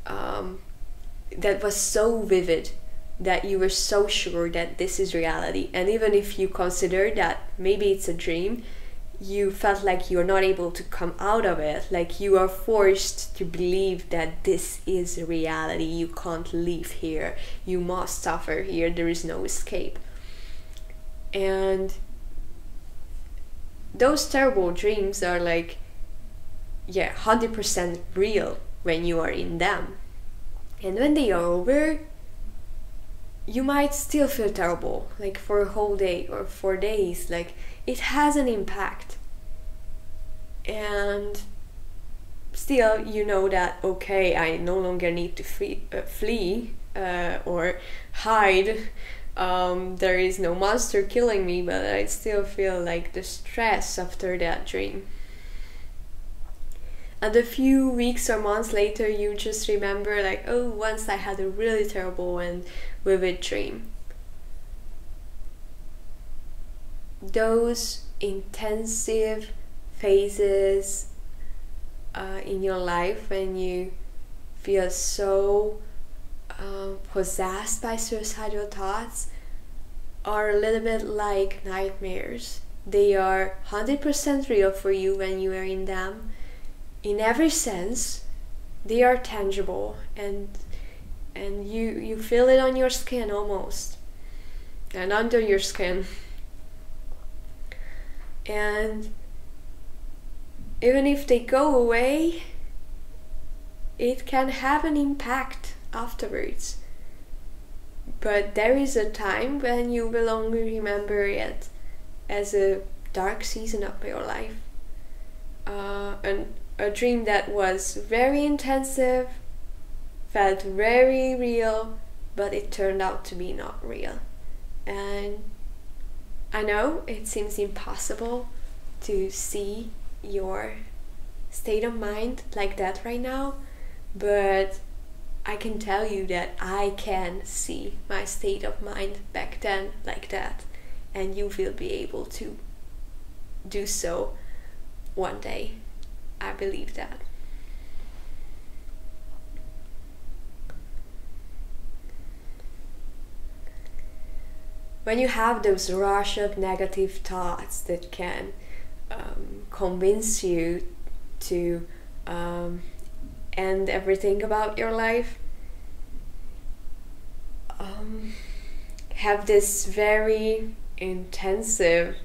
that was so vivid that you were so sure that this is reality. And even if you consider that maybe it's a dream, you felt like you're not able to come out of it, like you are forced to believe that this is reality. You can't leave here, you must suffer here, there is no escape. And those terrible dreams are like, 100% real when you are in them. And when they are over, you might still feel terrible, like for a whole day or 4 days. Like, it has an impact. And still, you know that, okay, I no longer need to flee or hide. There is no monster killing me, but I still feel like the stress after that dream. And a few weeks or months later, you just remember like, oh, once I had a really terrible and vivid dream. Those intensive phases in your life when you feel so possessed by suicidal thoughts are a little bit like nightmares. They are 100% real for you when you are in them. In every sense, they are tangible, and you feel it on your skin almost, and under your skin. And even if they go away, it can have an impact afterwards. But there is a time when you will only remember it as a dark season of your life. And a dream that was very intensive, felt very real, but it turned out to be not real. And I know it seems impossible to see your state of mind like that right now, but I can tell you that I can see my state of mind back then like that, and you will be able to do so one day. I believe that. When you have those rush of negative thoughts that can convince you to end everything about your life, have this very intensive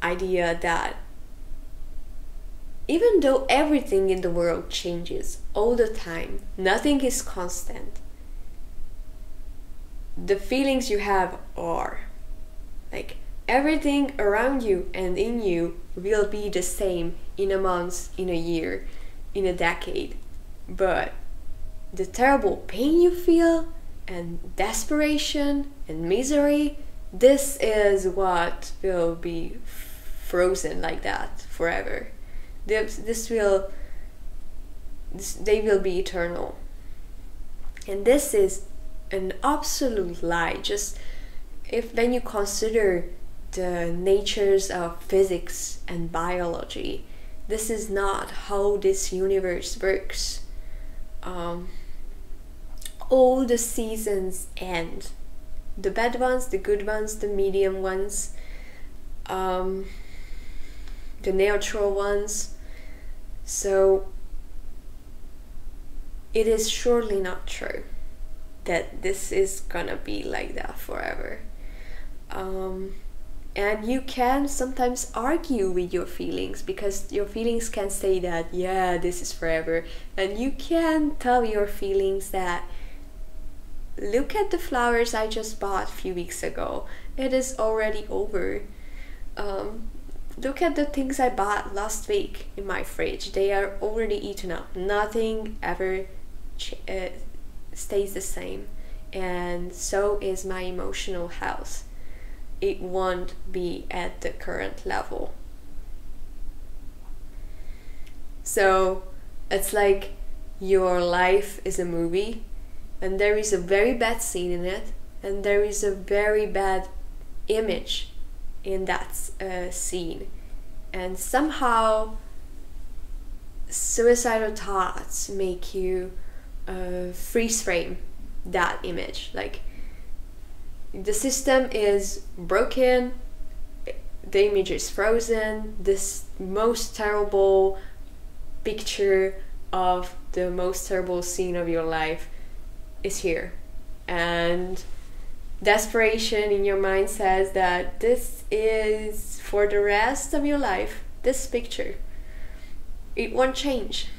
idea that even though everything in the world changes all the time, nothing is constant, the feelings you have are like everything around you and in you will be the same in a month, in a year, in a decade, but the terrible pain you feel and desperation and misery, this is what will be frozen like that forever. They will be eternal. And this is an absolute lie. Just when you consider the natures of physics and biology, this is not how this universe works. All the seasons end. The bad ones, the good ones, the medium ones, the neutral ones. So it is surely not true that this is gonna be like that forever. And you can sometimes argue with your feelings, because your feelings can say that, yeah, this is forever. And you can tell your feelings that, look at the flowers I just bought a few weeks ago. It is already over. Look at the things I bought last week in my fridge. They are already eaten up. Nothing ever stays the same. And so is my emotional health. It won't be at the current level. So it's like your life is a movie, and there is a very bad scene in it, and there is a very bad image in that scene. And somehow suicidal thoughts make you freeze frame that image. Like, the system is broken, the image is frozen, this most terrible picture of the most terrible scene of your life is here. And desperation in your mind says that this is for the rest of your life, this picture. It won't change.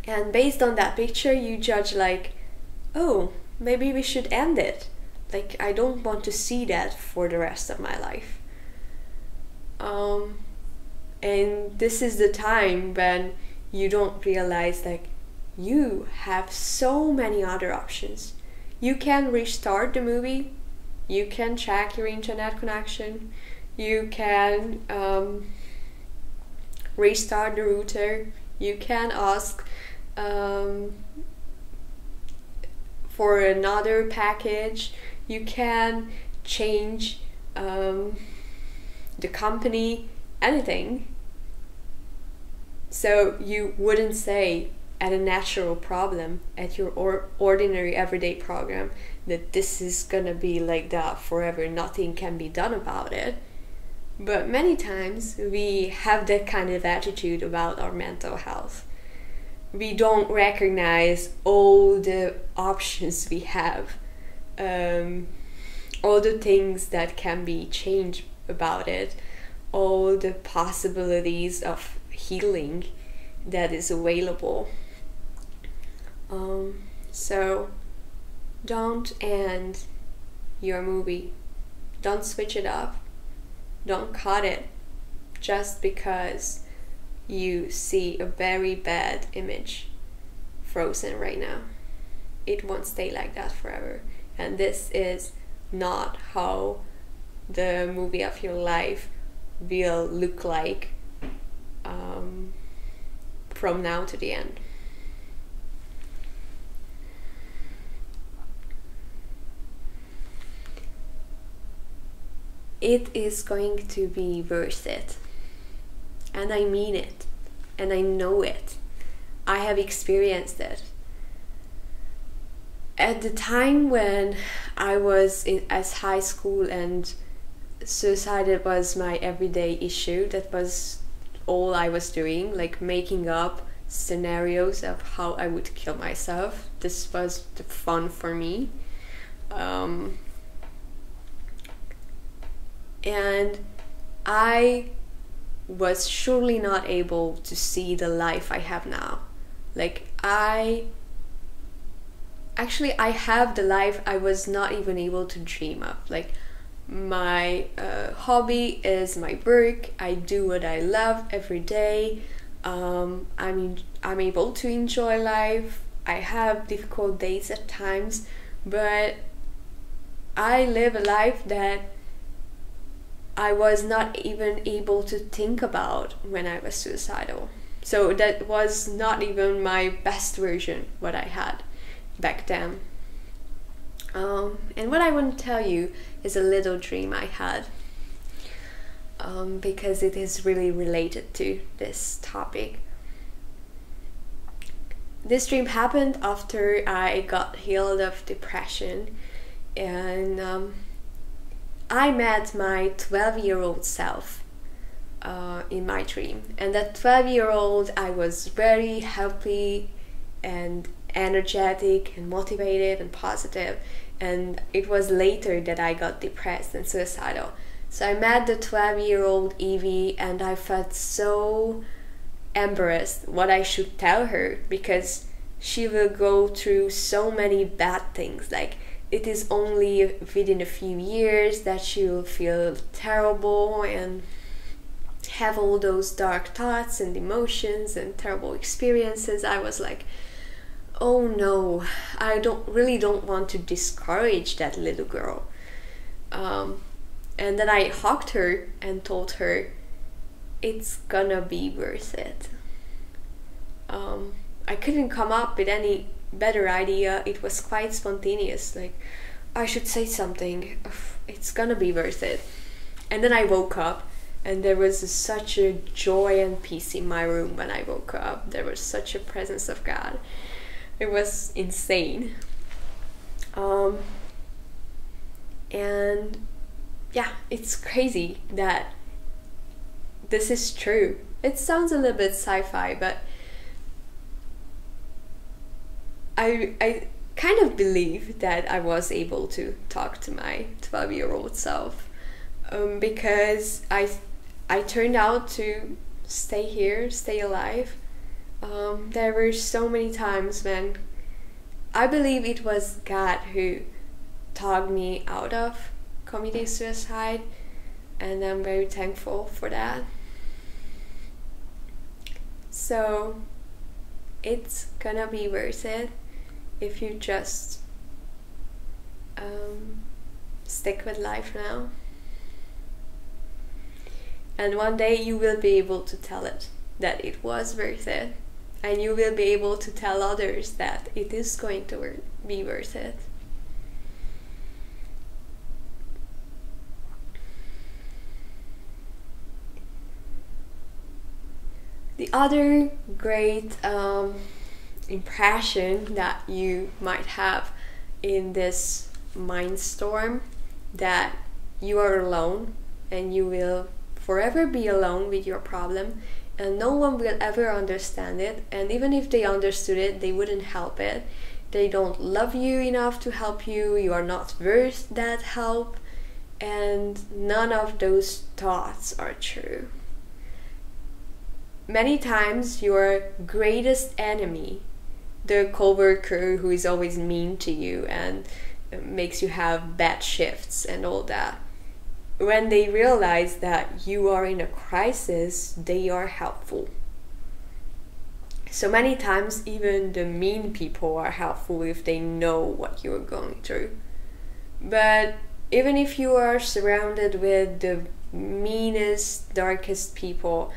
And based on that picture, you judge like, oh, maybe we should end it. Like, I don't want to see that for the rest of my life. And this is the time when you don't realize, like, you have so many other options. You can restart the movie, you can check your internet connection, you can restart the router, you can ask for another package, you can change the company, anything. So you wouldn't say at a natural problem, at your ordinary everyday program, that this is gonna be like that forever, nothing can be done about it. But many times we have that kind of attitude about our mental health. We don't recognize all the options we have, all the things that can be changed about it, all the possibilities of healing that is available. So don't end your movie. Don't switch it up. Don't cut it just because you see a very bad image frozen right now. It won't stay like that forever. And this is not how the movie of your life will look like from now to the end. It is going to be worth it. And I mean it. And I know it. I have experienced it. At the time when I was as high school and suicide was my everyday issue, that was all I was doing, like making up scenarios of how I would kill myself. This was the fun for me. And I was surely not able to see the life I have now. Like, I have the life I was not even able to dream of. Like, my hobby is my work. I do what I love every day. I'm able to enjoy life. I have difficult days at times, but I live a life that I was not even able to think about when I was suicidal. So that was not even my best version what I had back then. And what I want to tell you is a little dream I had, because it is really related to this topic. This dream happened after I got healed of depression, and I met my 12-year-old self in my dream. And that 12-year-old, I was very happy and energetic and motivated and positive. And it was later that I got depressed and suicidal. So I met the 12-year-old Evie, and I felt so embarrassed what I should tell her, because she will go through so many bad things. Like, it is only within a few years that she will feel terrible and have all those dark thoughts and emotions and terrible experiences. I was like, oh no, I don't want to discourage that little girl. And then I hugged her and told her it's gonna be worth it. I couldn't come up with any better idea. It was quite spontaneous, like, I should say something, it's gonna be worth it. And then I woke up, and there was such a joy and peace in my room when I woke up. There was such a presence of God. It was insane. And yeah, it's crazy that this is true. It sounds a little bit sci-fi, but I kind of believe that I was able to talk to my 12-year-old self, because I turned out to stay here, stay alive. There were so many times when I believe it was God who talked me out of committing suicide, and I'm very thankful for that. So it's gonna be worth it if you just stick with life now. And one day you will be able to tell it that it was worth it, and you will be able to tell others that it is going to be worth it. The other great impression that you might have in this mind storm, that you are alone and you will forever be alone with your problem, and no one will ever understand it, and even if they understood it, they wouldn't help it. They don't love you enough to help you, you are not worth that help, and none of those thoughts are true. Many times your greatest enemy, the coworker who is always mean to you and makes you have bad shifts and all that, when they realize that you are in a crisis, they are helpful. So many times even the mean people are helpful if they know what you're going through. But even if you are surrounded with the meanest, darkest people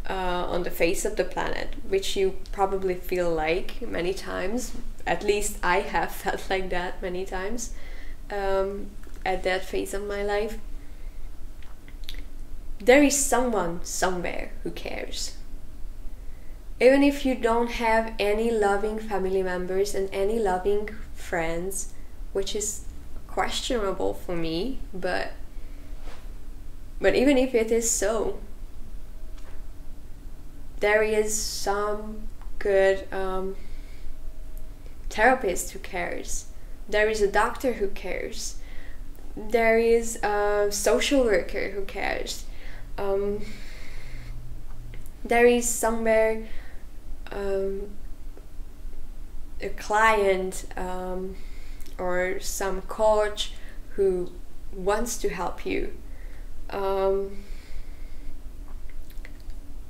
on the face of the planet, which you probably feel like many times, at least I have felt like that many times at that phase of my life, there is someone somewhere who cares. Even if you don't have any loving family members and any loving friends, which is questionable for me, but even if it is so, there is some good therapist who cares. There is a doctor who cares. There is a social worker who cares. There is somewhere a client or some coach who wants to help you.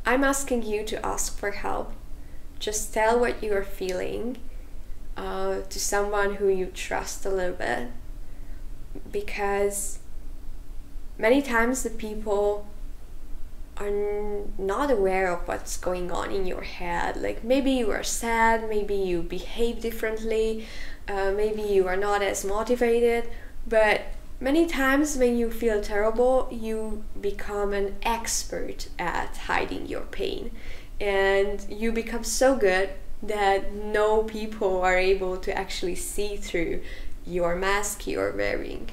I'm asking you to ask for help. Just tell what you are feeling to someone who you trust a little bit. because many times the people are not aware of what's going on in your head. Like maybe you are sad, maybe you behave differently, maybe you are not as motivated, but many times when you feel terrible, you become an expert at hiding your pain, and you become so good that no people are able to actually see through your mask you're wearing.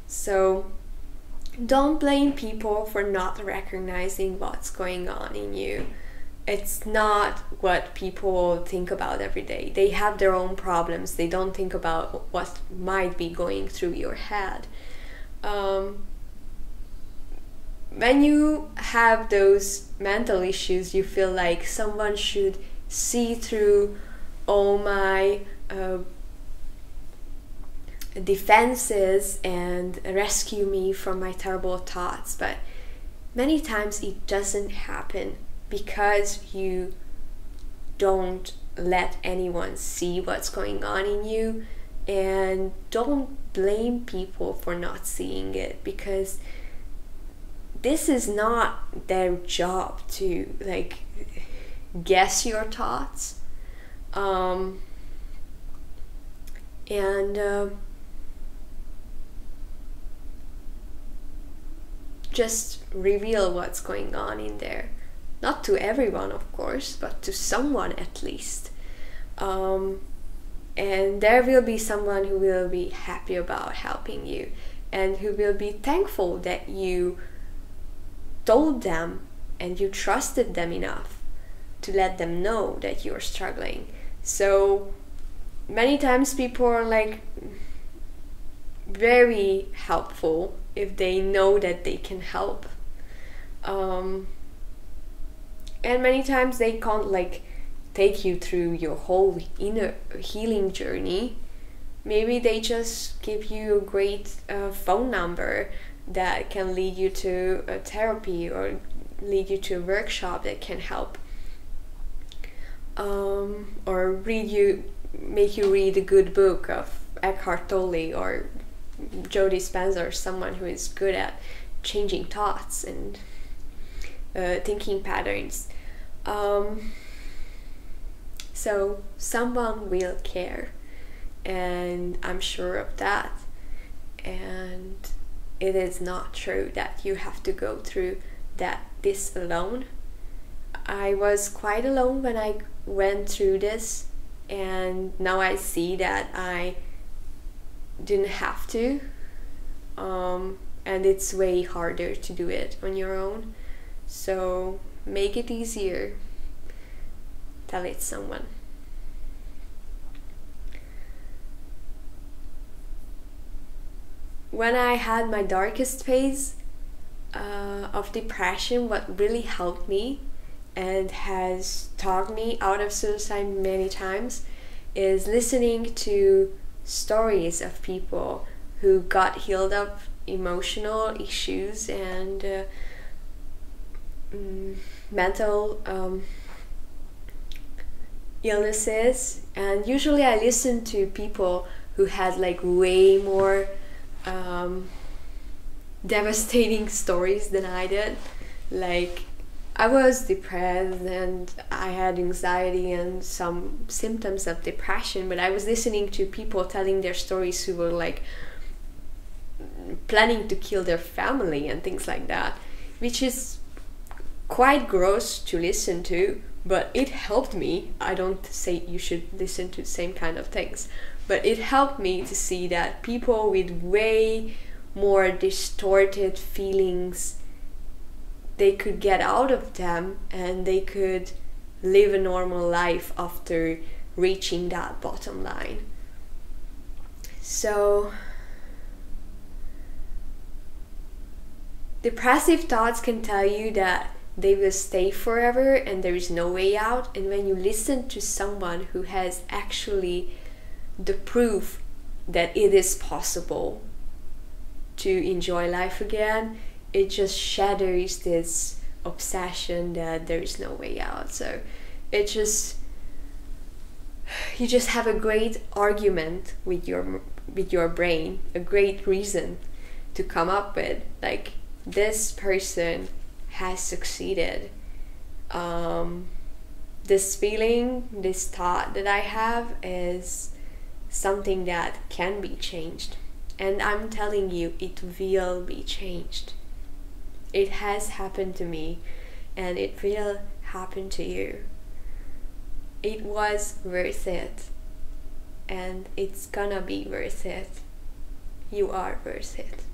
So don't blame people for not recognizing what's going on in you. It's not what people think about every day. They have their own problems. They don't think about what might be going through your head. When you have those mental issues, you feel like someone should see through all my defenses and rescue me from my terrible thoughts. But many times it doesn't happen because you don't let anyone see what's going on in you, and don't blame people for not seeing it, because this is not their job to like guess your thoughts just reveal what's going on in there. Not to everyone, of course, but to someone at least. And there will be someone who will be happy about helping you, and who will be thankful that you told them and you trusted them enough to let them know that you're struggling. So many times people are like very helpful if they know that they can help, and many times they can't like take you through your whole inner healing journey. Maybe they just give you a great phone number that can lead you to a therapy or lead you to a workshop that can help, or make you read a good book of Eckhart Tolle or Joe Dispenza, or someone who is good at changing thoughts and thinking patterns. So someone will care, and I'm sure of that. And it is not true that you have to go through this alone. I was quite alone when I went through this, and now I see that I didn't have to, and it's way harder to do it on your own. So make it easier. Tell it someone. When I had my darkest phase of depression, what really helped me and has talked me out of suicide many times is listening to stories of people who got healed of emotional issues and mental illnesses. And usually I listen to people who had like way more devastating stories than I did. Like I was depressed and I had anxiety and some symptoms of depression, but I was listening to people telling their stories who were like planning to kill their family and things like that, which is quite gross to listen to, but it helped me. I don't say you should listen to the same kind of things, but it helped me to see that people with way more distorted feelings, they could get out of them and they could live a normal life after reaching that bottom line. So depressive thoughts can tell you that they will stay forever and there is no way out. And when you listen to someone who has actually the proof that it is possible to enjoy life again, it just shatters this obsession that there is no way out. So you just have a great argument with your with your brain a great reason to come up with, like, this person has succeeded. This feeling, this thought that I have is something that can be changed. And I'm telling you, it will be changed. It has happened to me, and it will happen to you. It was worth it, and it's gonna be worth it. You are worth it.